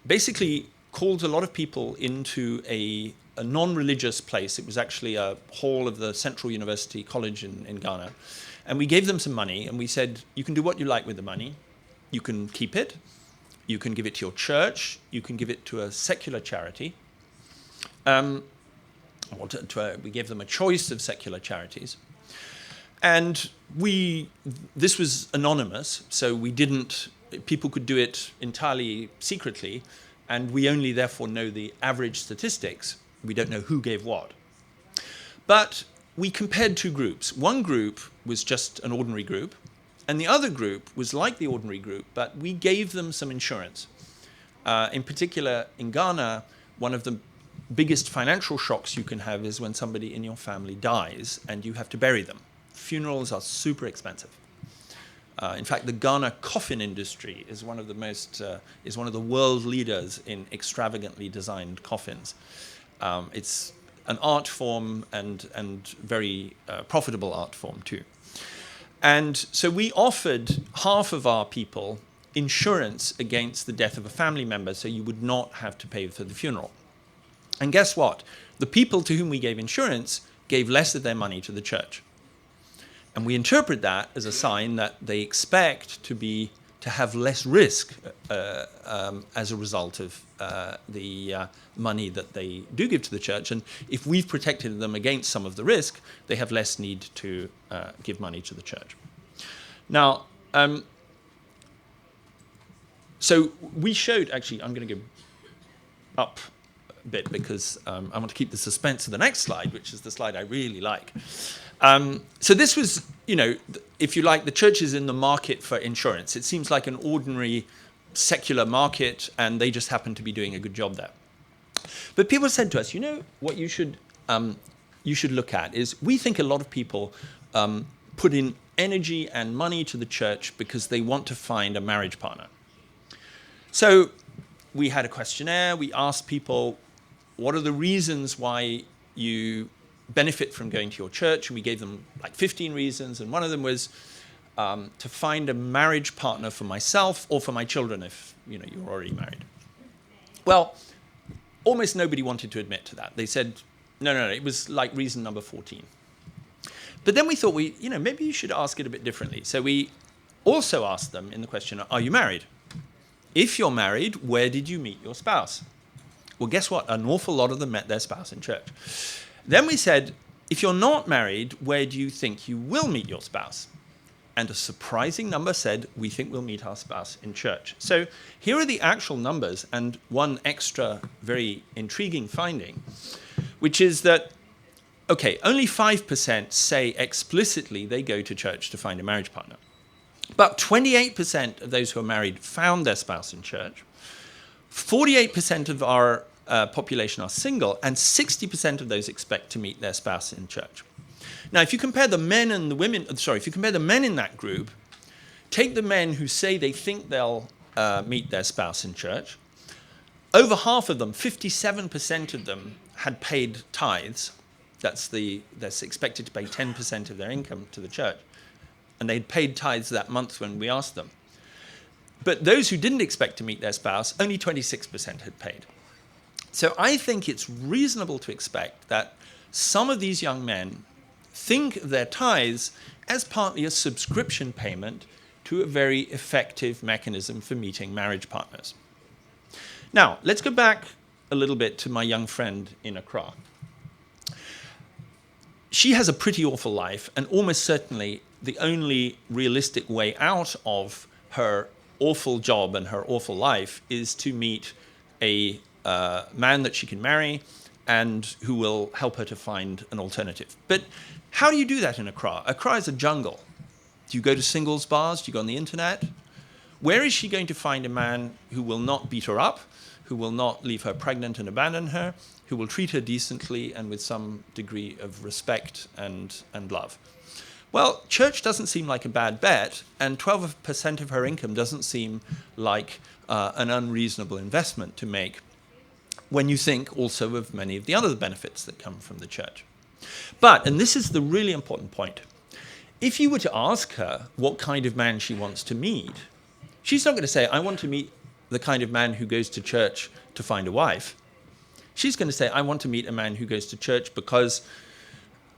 basically called a lot of people into a non-religious place. It was actually a hall of the Central University College in Ghana. And we gave them some money, and we said, you can do what you like with the money. You can keep it. You can give it to your church. You can give it to a secular charity. We gave them a choice of secular charities. And this was anonymous, so people could do it entirely secretly, and we only therefore know the average statistics. We don't know who gave what. But we compared two groups. One group was just an ordinary group, and the other group was like the ordinary group, but we gave them some insurance. In particular, in Ghana, one of the biggest financial shocks you can have is when somebody in your family dies and you have to bury them. Funerals are super expensive. In fact, the Ghana coffin industry is one of the world leaders in extravagantly designed coffins. It's an art form and very profitable art form too. And so we offered half of our people insurance against the death of a family member, so you would not have to pay for the funeral. And guess what? The people to whom we gave insurance gave less of their money to the church. And we interpret that as a sign that they expect to have less risk as a result of the money that they do give to the church. And if we've protected them against some of the risk, they have less need to give money to the church. Now, so we showed, actually, I'm going to go up a bit because I want to keep the suspense to the next slide, which is the slide I really like. So this was, if you like, the church is in the market for insurance. It seems like an ordinary secular market, and they just happen to be doing a good job there. But people said to us, what you should look at is, we think a lot of people put in energy and money to the church because they want to find a marriage partner. So we had a questionnaire. We asked people, what are the reasons why you benefit from going to your church? And we gave them like 15 reasons, and one of them was to find a marriage partner for myself or for my children if you're already married. Well, almost nobody wanted to admit to that. They said, no, it was like reason number 14. But then we thought maybe you should ask it a bit differently. So we also asked them in the questionnaire, are you married? If you're married, where did you meet your spouse? Well, guess what? An awful lot of them met their spouse in church. Then we said, if you're not married, where do you think you will meet your spouse? and a surprising number said, we think we'll meet our spouse in church. So here are the actual numbers, and one extra very intriguing finding, which is that, okay, only 5% say explicitly they go to church to find a marriage partner. But 28% of those who are married found their spouse in church. 48% of our population are single, and 60% of those expect to meet their spouse in church. Now, if you compare the men and the women, if you compare the men in that group, take the men who say they think they'll meet their spouse in church. Over half of them, 57% of them, had paid tithes. That's expected to pay 10% of their income to the church. And they'd paid tithes that month when we asked them. But those who didn't expect to meet their spouse, only 26% had paid. So I think it's reasonable to expect that some of these young men think of their tithes as partly a subscription payment to a very effective mechanism for meeting marriage partners. Now, let's go back a little bit to my young friend in Accra. She has a pretty awful life, and almost certainly the only realistic way out of her awful job and her awful life is to meet a man that she can marry and who will help her to find an alternative. But how do you do that in Accra? Accra is a jungle. Do you go to singles bars? Do you go on the internet? Where is she going to find a man who will not beat her up, who will not leave her pregnant and abandon her, who will treat her decently and with some degree of respect and love? Well, church doesn't seem like a bad bet, and 12% of her income doesn't seem like an unreasonable investment to make when you think also of many of the other benefits that come from the church. But, and this is the really important point, if you were to ask her what kind of man she wants to meet, she's not going to say, I want to meet the kind of man who goes to church to find a wife. She's going to say, I want to meet a man who goes to church because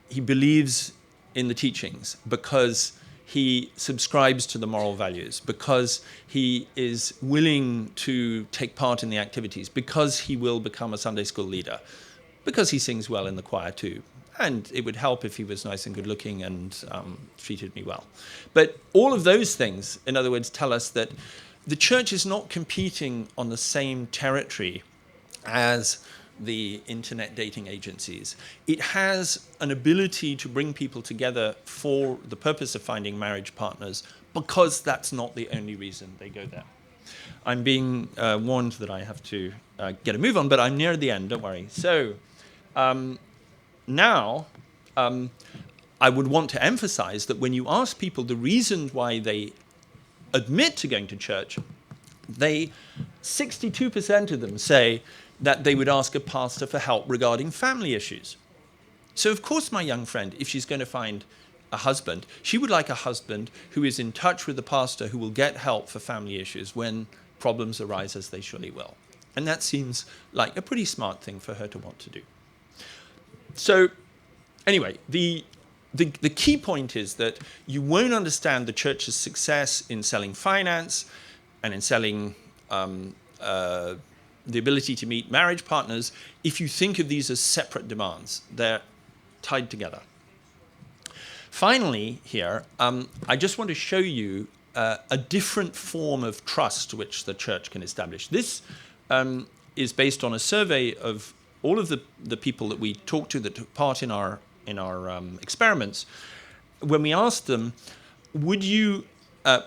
he believes in the teachings, because he subscribes to the moral values, because he is willing to take part in the activities, because he will become a Sunday school leader, because he sings well in the choir too. And it would help if he was nice and good looking and treated me well. But all of those things, in other words, tell us that the church is not competing on the same territory as the internet dating agencies. It has an ability to bring people together for the purpose of finding marriage partners, because that's not the only reason they go there. I'm being warned that I have to get a move on, but I'm near the end, don't worry. So now I would want to emphasize that when you ask people the reason why they admit to going to church, 62% of them say that they would ask a pastor for help regarding family issues. So of course my young friend, if she's going to find a husband, she would like a husband who is in touch with the pastor, who will get help for family issues when problems arise, as they surely will. And that seems like a pretty smart thing for her to want to do. So anyway, the key point is that you won't understand the church's success in selling finance and in selling the ability to meet marriage partners if you think of these as separate demands. They're tied together. Finally here, I just want to show you a different form of trust which the church can establish. This is based on a survey of all of the people that we talked to that took part in our experiments. When we asked them, would you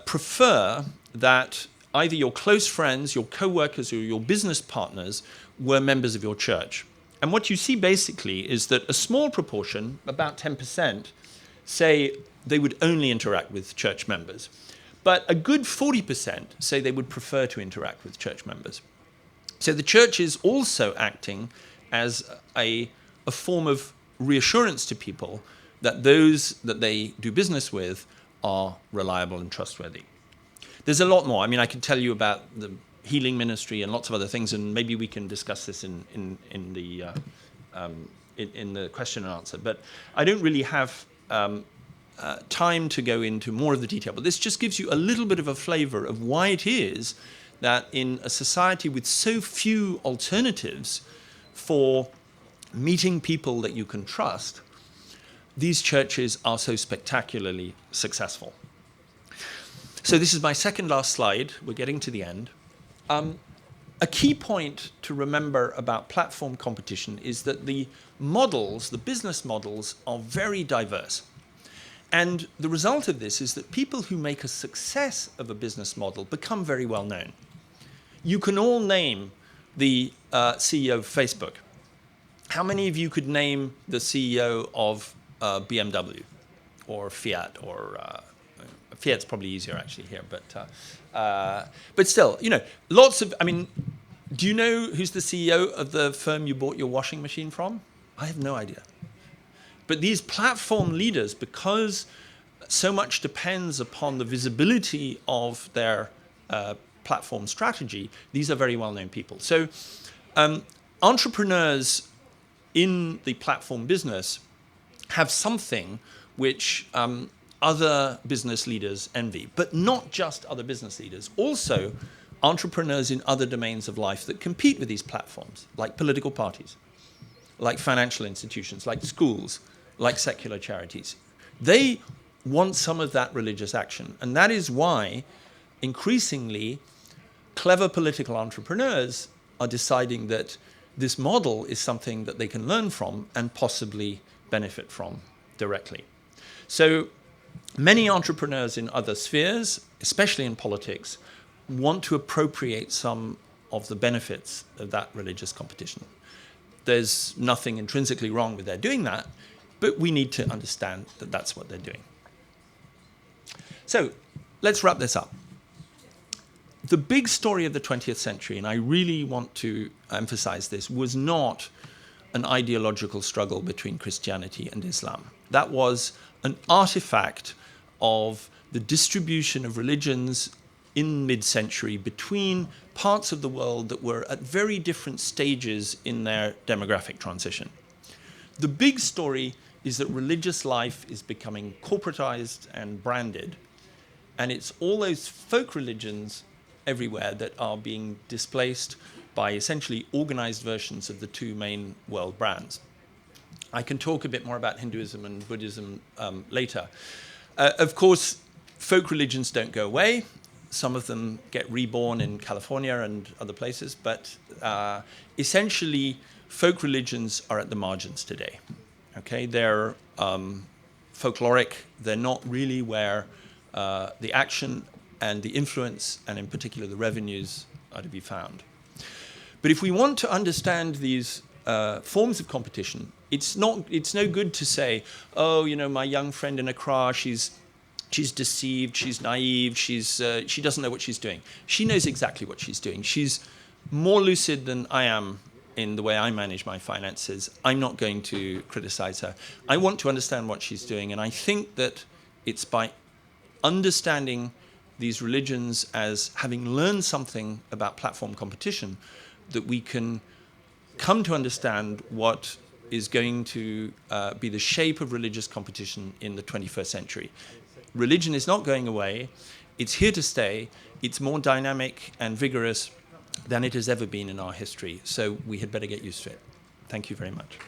prefer that either your close friends, your co-workers, or your business partners were members of your church? And what you see basically is that a small proportion, about 10%, say they would only interact with church members. But a good 40% say they would prefer to interact with church members. So the church is also acting as a form of reassurance to people that those that they do business with are reliable and trustworthy. There's a lot more. I mean, I could tell you about the healing ministry and lots of other things, and maybe we can discuss this in the question and answer. But I don't really have time to go into more of the detail. But this just gives you a little bit of a flavor of why it is that in a society with so few alternatives for meeting people that you can trust, these churches are so spectacularly successful. So this is my second last slide. We're getting to the end. A key point to remember about platform competition is that the models, the business models, are very diverse. And the result of this is that people who make a success of a business model become very well known. You can all name the CEO of Facebook. How many of you could name the CEO of BMW or Fiat or Fiat's probably easier actually here, but still, you know, lots of, I mean, do you know who's the CEO of the firm you bought your washing machine from? I have no idea. But these platform leaders, because so much depends upon the visibility of their platform strategy, these are very well-known people. So entrepreneurs in the platform business have something which other business leaders envy, but not just other business leaders, also entrepreneurs in other domains of life that compete with these platforms, like political parties, like financial institutions, like schools, like secular charities. They want some of that religious action, and that is why increasingly clever political entrepreneurs are deciding that this model is something that they can learn from and possibly benefit from directly. So many entrepreneurs in other spheres, especially in politics, want to appropriate some of the benefits of that religious competition. There's nothing intrinsically wrong with their doing that, but we need to understand that that's what they're doing. So let's wrap this up. The big story of the 20th century, and I really want to emphasize this, was not an ideological struggle between Christianity and Islam. That was an artifact of the distribution of religions in mid-century between parts of the world that were at very different stages in their demographic transition. The big story is that religious life is becoming corporatized and branded, and it's all those folk religions everywhere that are being displaced by essentially organized versions of the two main world brands. I can talk a bit more about Hinduism and Buddhism later. Of course, folk religions don't go away. Some of them get reborn in California and other places, but essentially, folk religions are at the margins today. Okay, they're folkloric. They're not really where the action and the influence, and in particular the revenues, are to be found. But if we want to understand these forms of competition, it's no good to say, oh, you know, my young friend in Accra, she's deceived, she's naive, she doesn't know what she's doing. She knows exactly what she's doing. She's more lucid than I am in the way I manage my finances. I'm not going to criticize her. I want to understand what she's doing, and I think that it's by understanding these religions as having learned something about platform competition that we can come to understand what is going to be the shape of religious competition in the 21st century. Religion is not going away. It's here to stay. It's more dynamic and vigorous than it has ever been in our history. So we had better get used to it. Thank you very much.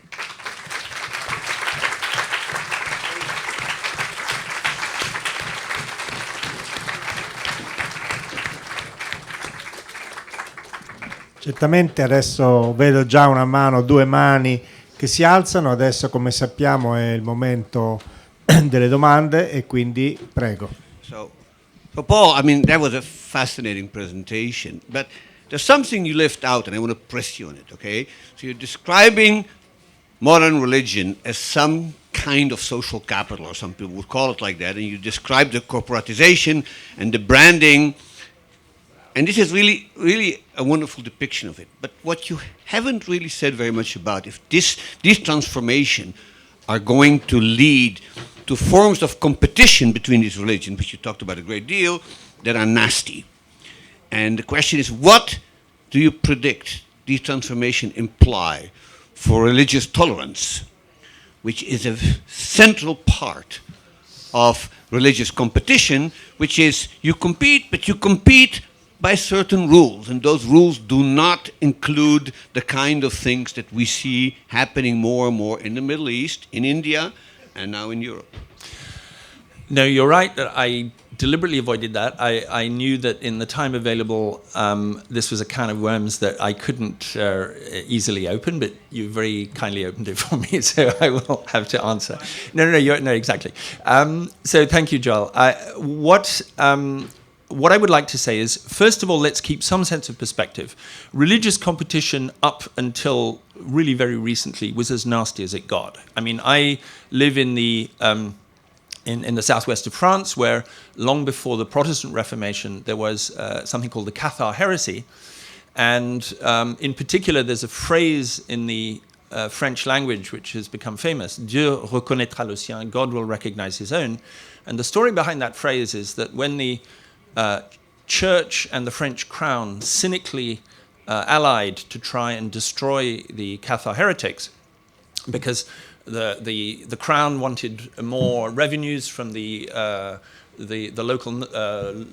Certamente adesso vedo già una mano, due mani che si alzano. Adesso, come sappiamo, è il momento delle domande e quindi prego. So Paul, I mean, that was a fascinating presentation, but there's something you left out and I want to press you on it, okay? So you're describing modern religion as some kind of social capital, or some people would call it like that, and you describe the corporatization and the branding. And this is really, really a wonderful depiction of it. But what you haven't really said very much about, if these transformations are going to lead to forms of competition between these religions, which you talked about a great deal, that are nasty. And the question is, what do you predict these transformations imply for religious tolerance, which is a central part of religious competition, which is you compete, but you compete by certain rules, and those rules do not include the kind of things that we see happening more and more in the Middle East, in India, and now in Europe. No, you're right that I deliberately avoided that. I knew that in the time available, this was a can of worms that I couldn't easily open, but you very kindly opened it for me, so I will have to answer. No, exactly. So thank you, Joel. What I would like to say is, first of all, let's keep some sense of perspective. Religious competition up until really very recently was as nasty as it got. I mean, I live in the southwest of France, where long before the Protestant Reformation, there was something called the Cathar heresy. And in particular, there's a phrase in the French language which has become famous, Dieu reconnaîtra le sien, God will recognize his own. And the story behind that phrase is that when the church and the French crown cynically allied to try and destroy the Cathar heretics, because the crown wanted more revenues from the local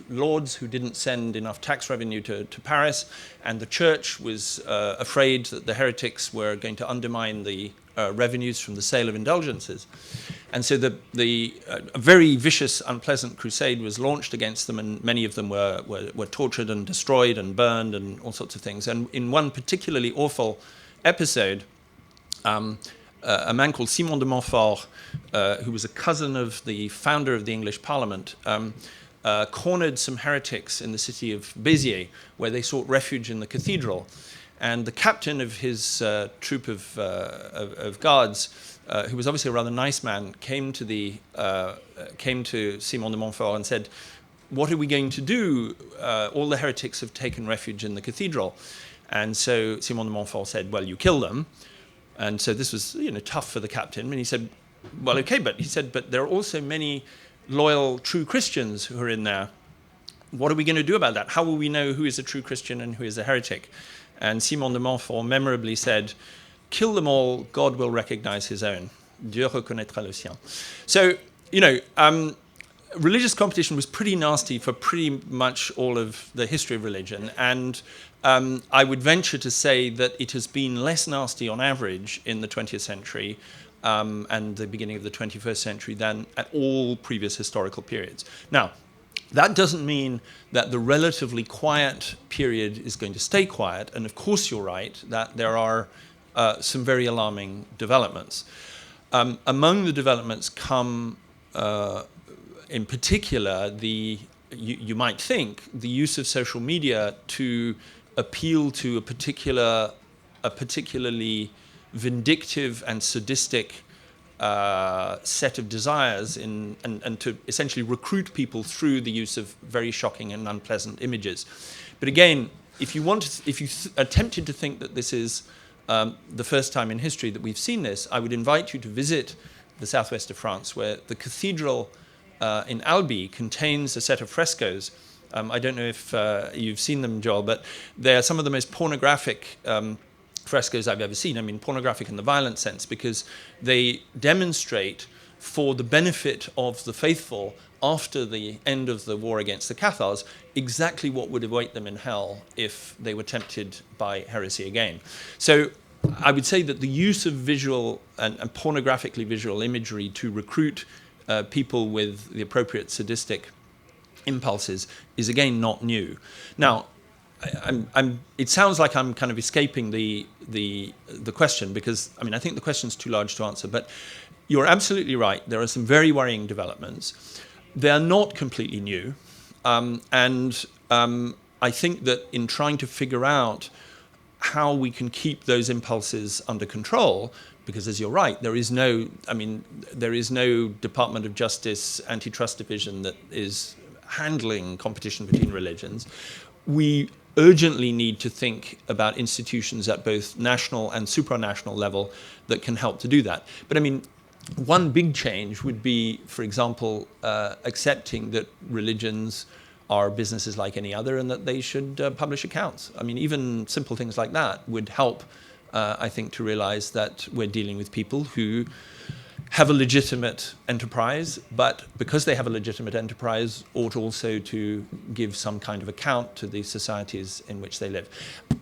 lords who didn't send enough tax revenue to Paris, and the church was afraid that the heretics were going to undermine the revenues from the sale of indulgences. And so a very vicious, unpleasant crusade was launched against them, and many of them were tortured and destroyed and burned and all sorts of things. And in one particularly awful episode, a man called Simon de Montfort, who was a cousin of the founder of the English Parliament, cornered some heretics in the city of Béziers, where they sought refuge in the cathedral. And the captain of his troop of guards, who was obviously a rather nice man, came to Simon de Montfort and said, "What are we going to do? All the heretics have taken refuge in the cathedral." And so Simon de Montfort said, "Well, you kill them." And so this was, tough for the captain. And he said, "Well, okay," but he said, "But there are also many loyal, true Christians who are in there. What are we going to do about that? How will we know who is a true Christian and who is a heretic?" And Simon de Montfort memorably said, "Kill them all, God will recognize his own. Dieu reconnaîtra le sien." So, religious competition was pretty nasty for pretty much all of the history of religion. And I would venture to say that it has been less nasty on average in the 20th century and the beginning of the 21st century than at all previous historical periods. Now, that doesn't mean that the relatively quiet period is going to stay quiet. And of course, you're right that there are some very alarming developments. Among the developments come, in particular, you might think, the use of social media to appeal to a particularly vindictive and sadistic set of desires and to essentially recruit people through the use of very shocking and unpleasant images. But again, if you attempted to think that this is the first time in history that we've seen this, I would invite you to visit the southwest of France, where the cathedral in Albi contains a set of frescoes. I don't know if you've seen them, Joel, but they're some of the most pornographic frescoes I've ever seen. I mean, pornographic in the violent sense, because they demonstrate, for the benefit of the faithful after the end of the war against the Cathars, exactly what would await them in hell if they were tempted by heresy again. So I would say that the use of visual and pornographically visual imagery to recruit people with the appropriate sadistic impulses is again not new. Now, it sounds like I'm kind of escaping the question, because I think the question's too large to answer. But you're absolutely right. There are some very worrying developments. They are not completely new, and I think that in trying to figure out how we can keep those impulses under control, because as you're right, there is no Department of Justice antitrust division that is handling competition between religions. We urgently need to think about institutions at both national and supranational level that can help to do that. But one big change would be, for example, accepting that religions are businesses like any other and that they should publish accounts. Even simple things like that would help, I think, to realize that we're dealing with people who have a legitimate enterprise, but because they have a legitimate enterprise, ought also to give some kind of account to the societies in which they live.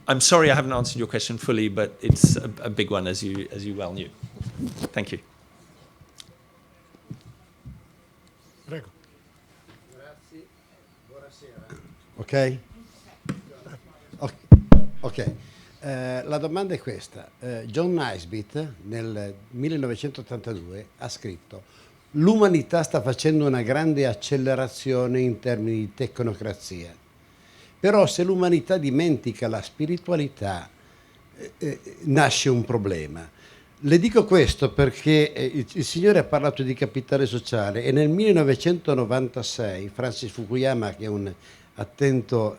I'm sorry I haven't answered your question fully, but it's a big one, as you well knew. Thank you. Prego. Grazie. Ok? Ok. La domanda è questa. John Naisbitt nel 1982 ha scritto: l'umanità sta facendo una grande accelerazione in termini di tecnocrazia. Però se l'umanità dimentica la spiritualità, nasce un problema. Le dico questo perché il Signore ha parlato di capitale sociale e nel 1996 Francis Fukuyama, che è un attento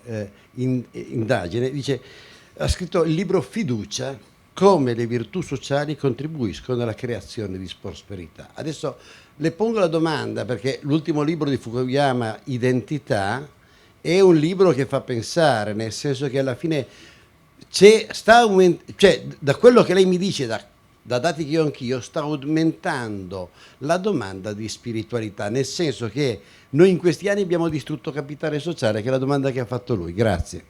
indagine, ha scritto il libro Fiducia, come le virtù sociali contribuiscono alla creazione di prosperità. Adesso le pongo la domanda perché l'ultimo libro di Fukuyama, Identità, è un libro che fa pensare, nel senso che alla fine da quello che lei mi dice, da dati che ho anch'io, sta aumentando la domanda di spiritualità, nel senso che noi in questi anni abbiamo distrutto capitale sociale, che è la domanda che ha fatto lui. Grazie.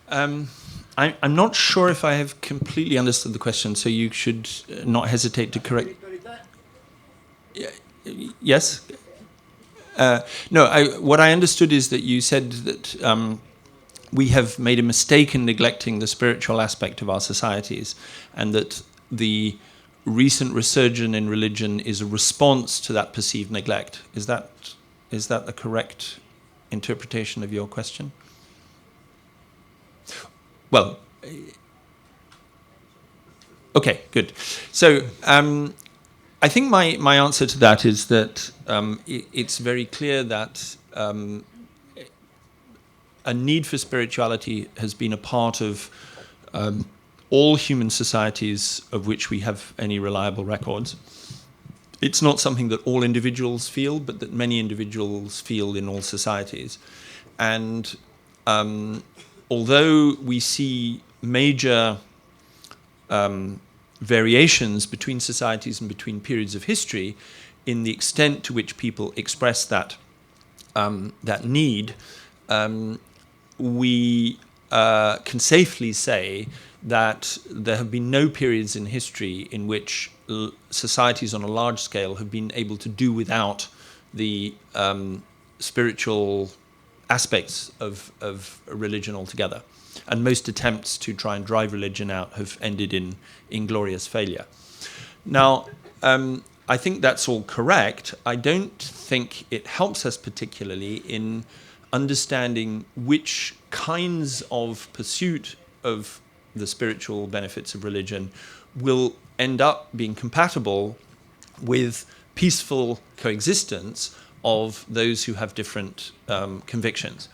I'm not sure if I have completely understood the question, so you should not hesitate to correct. Yes? No, what I understood is that you said that we have made a mistake in neglecting the spiritual aspect of our societies, and that the recent resurgence in religion is a response to that perceived neglect. Is that a correct interpretation of your question? Well, okay, good. So I think my answer to that is that it's very clear that a need for spirituality has been a part of all human societies of which we have any reliable records. It's not something that all individuals feel, but that many individuals feel in all societies. And although we see major variations between societies and between periods of history, in the extent to which people express that need, we can safely say that there have been no periods in history in which societies on a large scale have been able to do without the spiritual aspects of religion altogether. And most attempts to try and drive religion out have ended in inglorious failure. Now, I think that's all correct. I don't think it helps us particularly in understanding which kinds of pursuit of the spiritual benefits of religion will end up being compatible with peaceful coexistence of those who have different convictions.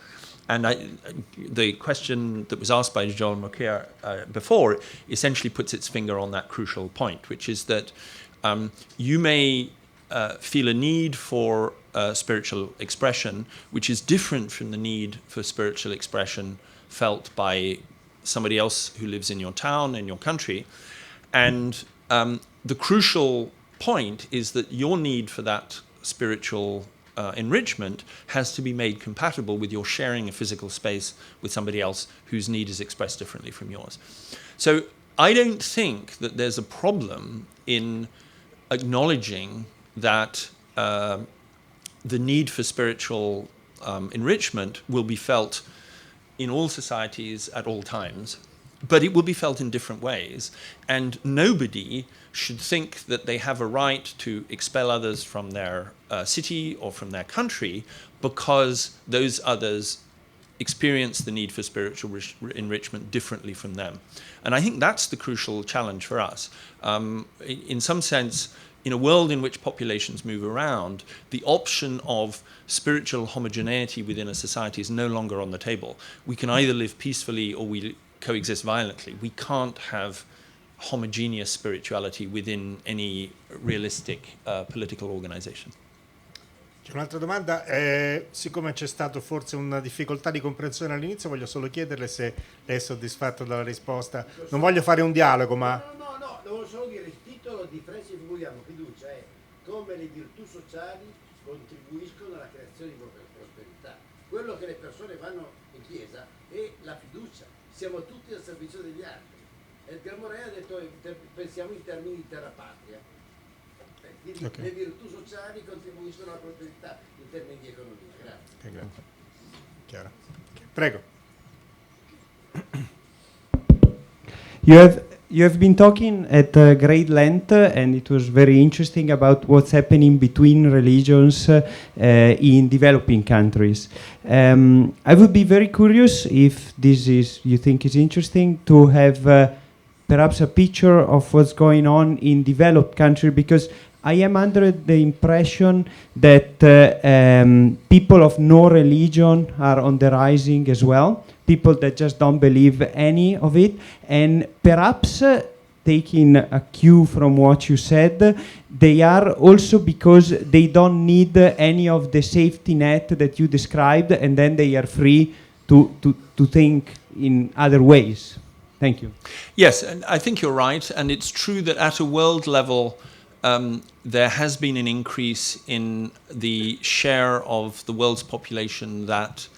And the question that was asked by Joel Mokia before essentially puts its finger on that crucial point, which is that you may feel a need for spiritual expression, which is different from the need for spiritual expression felt by somebody else who lives in your town, in your country. And the crucial point is that your need for that spiritual enrichment has to be made compatible with your sharing a physical space with somebody else whose need is expressed differently from yours. So I don't think that there's a problem in acknowledging that the need for spiritual enrichment will be felt in all societies at all times, but it will be felt in different ways. And nobody should think that they have a right to expel others from their city or from their country because those others experience the need for spiritual enrichment differently from them. And I think that's the crucial challenge for us. In some sense, in a world in which populations move around, the option of spiritual homogeneity within a society is no longer on the table. We can either live peacefully or we coexist violently. We can't have homogeneous spirituality within any realistic political organization. C'è un'altra domanda, siccome c'è stato forse una difficoltà di comprensione all'inizio, voglio solo chiederle se lei è soddisfatto dalla risposta. Non voglio fare un dialogo, ma... No, devo solo dire, il titolo di Francis Fukuyama, Fiducia, è come le virtù sociali contribuiscono alla creazione di prosperità. Quello che le persone vanno in chiesa è la fiducia, siamo tutti al servizio degli altri. Edgar Morin ha detto, pensiamo in termini di terra patria. Quindi Ok. le virtù sociali contribuiscono alla prosperità in termini di economia. Grazie. Ok, grazie. Chiaro. Prego. You have been talking at great length, and it was very interesting about what's happening between religions in developing countries. I would be very curious if this is you think is interesting to have perhaps a picture of what's going on in developed countries, because I am under the impression that people of no religion are on the rising as well. People that just don't believe any of it, and perhaps taking a cue from what you said, they are also because they don't need any of the safety net that you described, and then they are free to think in other ways. Thank you. Yes, and I think you're right, and it's true that at a world level, there has been an increase in the share of the world's population that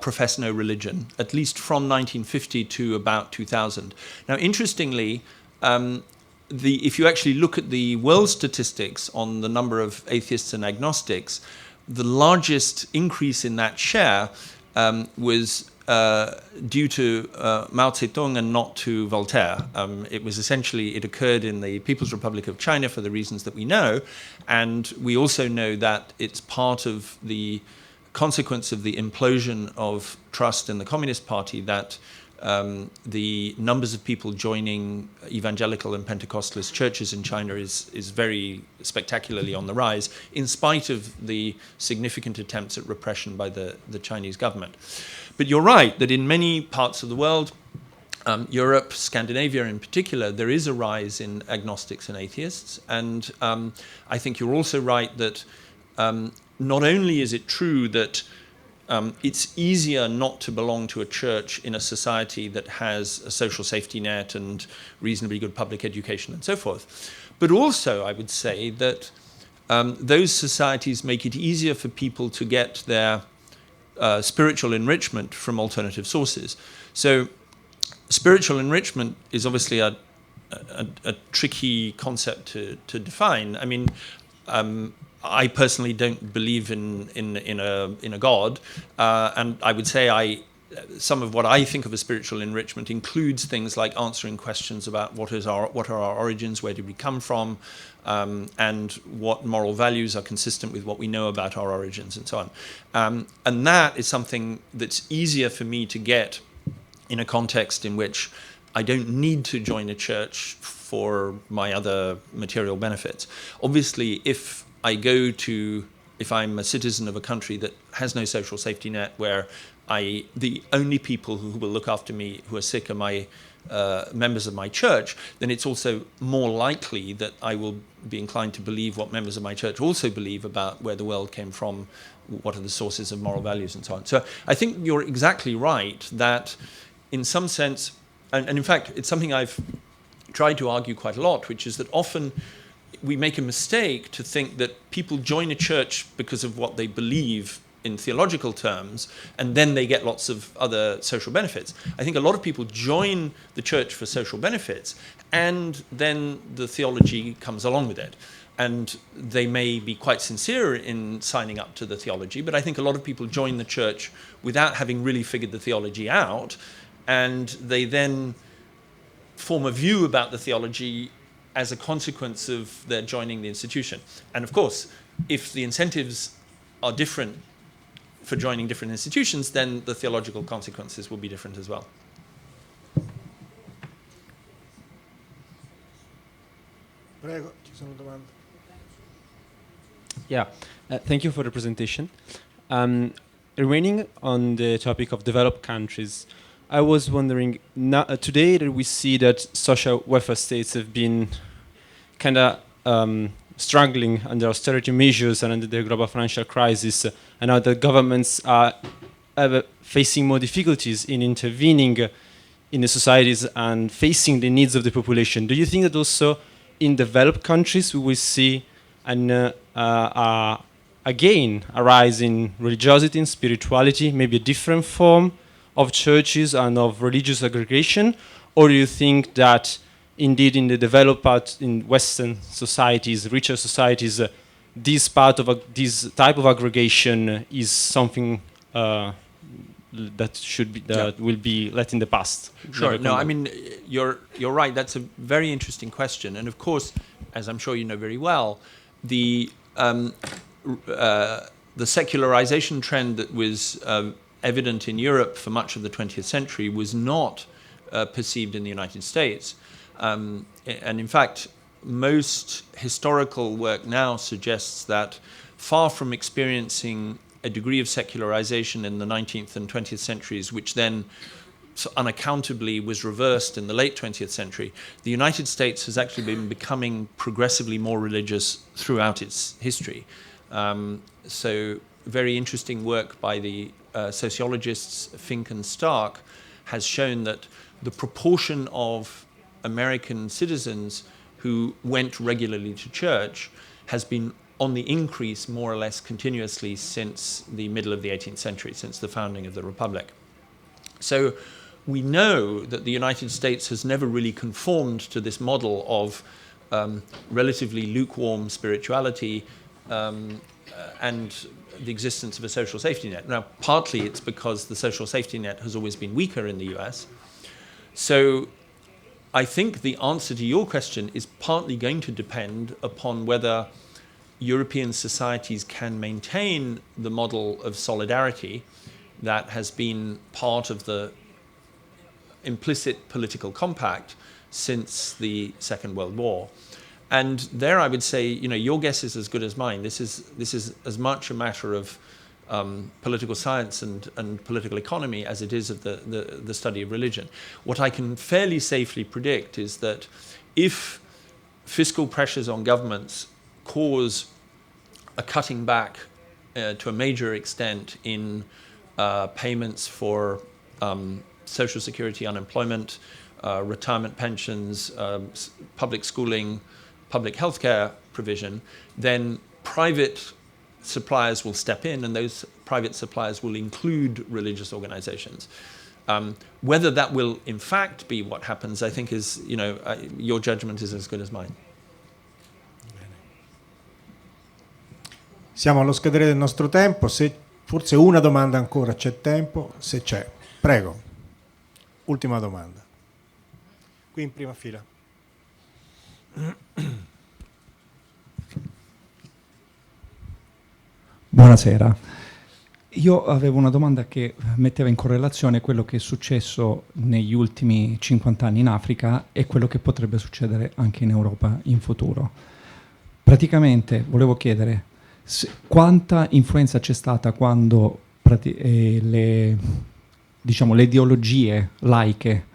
profess no religion, at least from 1950 to about 2000. Now, interestingly, if you actually look at the world statistics on the number of atheists and agnostics, the largest increase in that share was due to Mao Zedong and not to Voltaire. It occurred in the People's Republic of China for the reasons that we know, and we also know that it's part of the consequence of the implosion of trust in the Communist Party that the numbers of people joining evangelical and Pentecostalist churches in China is very spectacularly on the rise, in spite of the significant attempts at repression by the Chinese government. But you're right that in many parts of the world, Europe, Scandinavia in particular, there is a rise in agnostics and atheists. And I think you're also right that not only is it true that it's easier not to belong to a church in a society that has a social safety net and reasonably good public education and so forth, but also I would say that those societies make it easier for people to get their spiritual enrichment from alternative sources. So spiritual enrichment is obviously a tricky concept to define. I mean, I personally don't believe in a God, and I would say some of what I think of as spiritual enrichment includes things like answering questions about what are our origins, where did we come from, and what moral values are consistent with what we know about our origins, and so on. And that is something that's easier for me to get in a context in which I don't need to join a church for my other material benefits. Obviously, if I'm a citizen of a country that has no social safety net, where the only people who will look after me who are sick are my members of my church, then it's also more likely that I will be inclined to believe what members of my church also believe about where the world came from, what are the sources of moral values, and so on. So I think you're exactly right that in some sense, and in fact, it's something I've tried to argue quite a lot, which is that often we make a mistake to think that people join a church because of what they believe in theological terms, and then they get lots of other social benefits. I think a lot of people join the church for social benefits, and then the theology comes along with it. And they may be quite sincere in signing up to the theology, but I think a lot of people join the church without having really figured the theology out, and they then form a view about the theology as a consequence of their joining the institution. And of course, if the incentives are different for joining different institutions, then the theological consequences will be different as well. Prego, ci sono domande. Yeah, thank you for the presentation. Remaining on the topic of developed countries, I was wondering, today that we see that social welfare states have been kind of struggling under austerity measures and under the global financial crisis, and now the governments are facing more difficulties in intervening in the societies and facing the needs of the population. Do you think that also in developed countries we will see again a rise in religiosity and spirituality, maybe a different form of churches and of religious aggregation? Or do you think that indeed in the developed part, in Western societies, richer societies, this type of aggregation is something that will be let in the past. Sure. No, I mean, you're right. That's a very interesting question. And of course, as I'm sure you know very well, the secularization trend that was evident in Europe for much of the 20th century was not perceived in the United States. And in fact, most historical work now suggests that far from experiencing a degree of secularization in the 19th and 20th centuries, which then so unaccountably was reversed in the late 20th century, the United States has actually been becoming progressively more religious throughout its history. So very interesting work by the sociologists Fink and Stark has shown that the proportion of American citizens who went regularly to church has been on the increase more or less continuously since the middle of the 18th century, since the founding of the Republic. So we know that the United States has never really conformed to this model of relatively lukewarm spirituality and the existence of a social safety net. Now, partly it's because the social safety net has always been weaker in the US. So I think the answer to your question is partly going to depend upon whether European societies can maintain the model of solidarity that has been part of the implicit political compact since the Second World War. And there I would say, you know, your guess is as good as mine. This is as much a matter of political science and political economy as it is of the study of religion. What I can fairly safely predict is that if fiscal pressures on governments cause a cutting back to a major extent in payments for social security, unemployment, retirement pensions, public schooling, public healthcare provision, then private suppliers will step in, and those private suppliers will include religious organizations. Whether that will in fact be what happens, I think is, you know, your judgment is as good as mine. Siamo allo scadere del nostro tempo, forse una domanda ancora, c'è tempo? Se c'è, prego. Ultima domanda. Qui in prima fila. Buonasera. Io avevo una domanda che metteva in correlazione quello che è successo negli ultimi 50 anni in Africa e quello che potrebbe succedere anche in Europa in futuro. Praticamente volevo chiedere quanta influenza c'è stata quando le ideologie laiche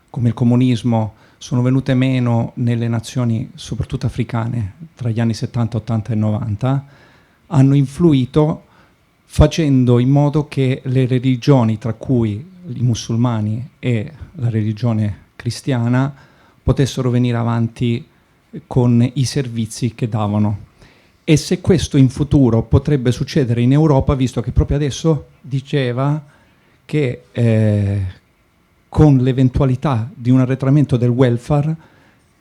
come il comunismo sono venute meno nelle nazioni soprattutto africane tra gli anni 70, 80 e 90, hanno influito facendo in modo che le religioni, tra cui i musulmani e la religione cristiana, potessero venire avanti con i servizi che davano. E se questo in futuro potrebbe succedere in Europa, visto che proprio adesso diceva che con l'eventualità di un arretramento del welfare,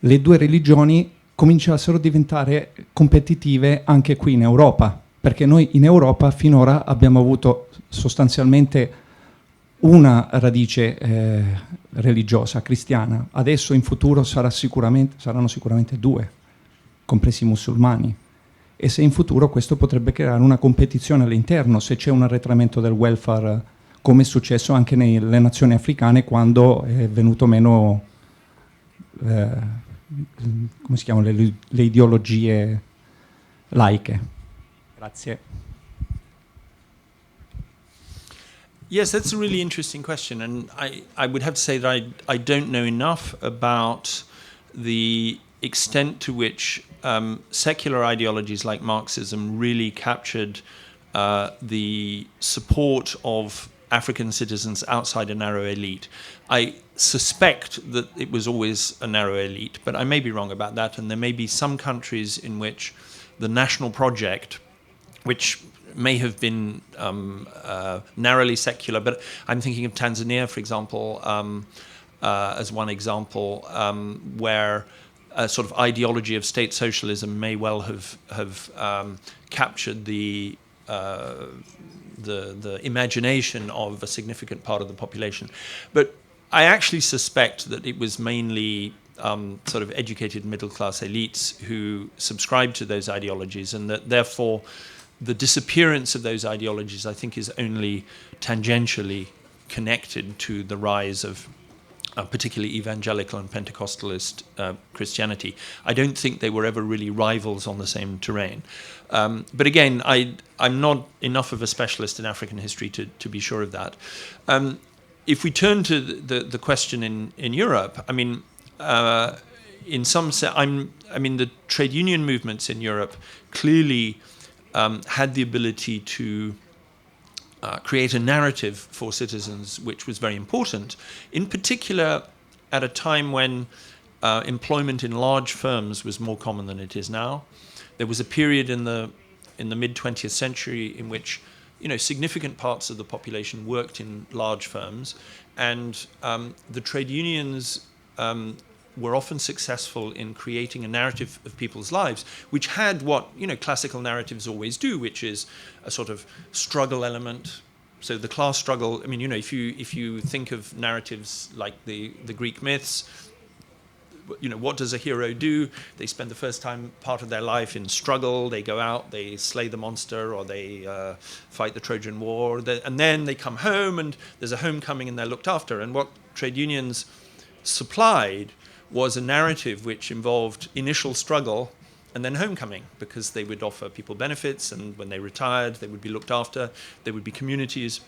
le due religioni cominciassero a diventare competitive anche qui in Europa, perché noi in Europa finora abbiamo avuto sostanzialmente una radice religiosa, cristiana. Adesso in futuro saranno sicuramente due, compresi i musulmani. E se in futuro questo potrebbe creare una competizione all'interno, se c'è un arretramento del welfare, come è successo anche nelle nazioni africane quando è venuto meno come si chiamano, le ideologie laiche. Grazie. Yes, that's a really interesting question, and I would have to say that I don't know enough about the extent to which secular ideologies like Marxism really captured the support of African citizens outside a narrow elite. I suspect that it was always a narrow elite, but I may be wrong about that, and there may be some countries in which the national project, which may have been narrowly secular, but I'm thinking of Tanzania, for example, as one example, where a sort of ideology of state socialism may well have captured the imagination of a significant part of the population. But I actually suspect that it was mainly sort of educated middle-class elites who subscribed to those ideologies, and that therefore the disappearance of those ideologies, I think, is only tangentially connected to the rise of particularly evangelical and Pentecostalist Christianity. I don't think they were ever really rivals on the same terrain. But again, I'm not enough of a specialist in African history to be sure of that. If we turn to the question in Europe, I mean, in some sense, the trade union movements in Europe clearly had the ability to create a narrative for citizens which was very important, in particular at a time when employment in large firms was more common than it is now. There was a period in the mid-20th century in which significant parts of the population worked in large firms, and the trade unions were often successful in creating a narrative of people's lives, which had what classical narratives always do, which is a sort of struggle element. So the class struggle. I mean, if you think of narratives like the Greek myths, what does a hero do? They spend the first part of their life in struggle. They go out, they slay the monster, or they fight the Trojan War, and then they come home, and there's a homecoming, and they're looked after. And what trade unions supplied was a narrative which involved initial struggle and then homecoming, because they would offer people benefits, and when they retired, they would be looked after, there would be communities.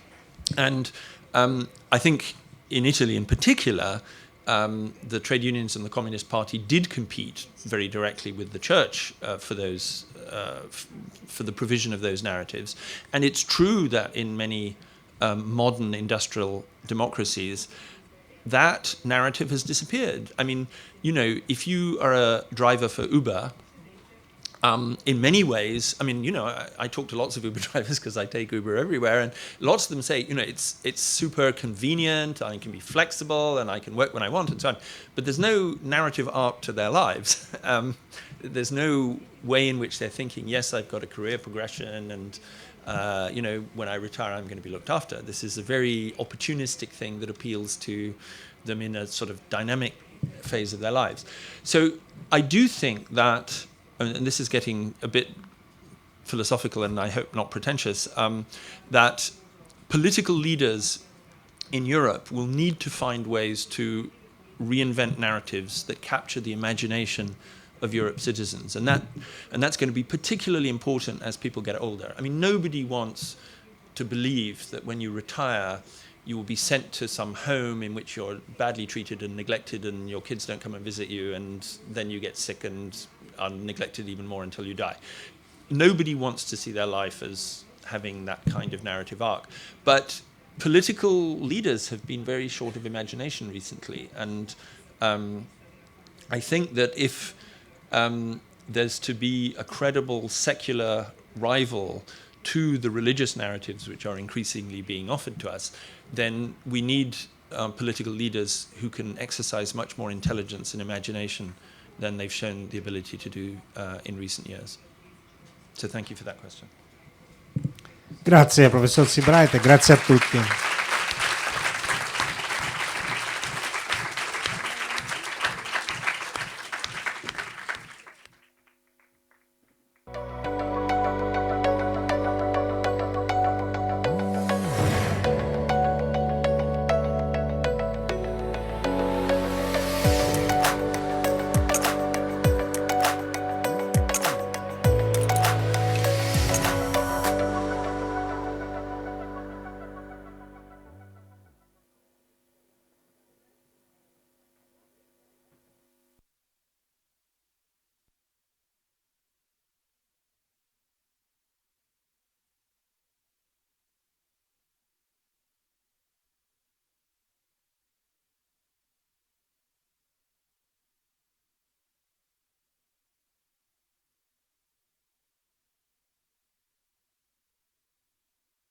And I think in Italy in particular, the trade unions and the Communist Party did compete very directly with the church for the provision of those narratives. And it's true that in many modern industrial democracies, that narrative has disappeared. I mean, if you are a driver for Uber, in many ways, I mean, I talk to lots of Uber drivers because I take Uber everywhere, and lots of them say, it's super convenient, I can be flexible, and I can work when I want, and so on. But there's no narrative arc to their lives. There's no way in which they're thinking, yes, I've got a career progression, and when I retire, I'm going to be looked after. This is a very opportunistic thing that appeals to them in a sort of dynamic phase of their lives. So I do think that, and this is getting a bit philosophical and I hope not pretentious, that political leaders in Europe will need to find ways to reinvent narratives that capture the imagination of Europe's citizens. And that's going to be particularly important as people get older. I mean, nobody wants to believe that when you retire, you will be sent to some home in which you're badly treated and neglected, and your kids don't come and visit you, and then you get sick and are neglected even more until you die. Nobody wants to see their life as having that kind of narrative arc. But political leaders have been very short of imagination recently. And I think that if there's to be a credible secular rival to the religious narratives which are increasingly being offered to us, then we need political leaders who can exercise much more intelligence and imagination than they've shown the ability to do in recent years. So thank you for that question. Grazie professor SEABRIGHT e grazie a tutti.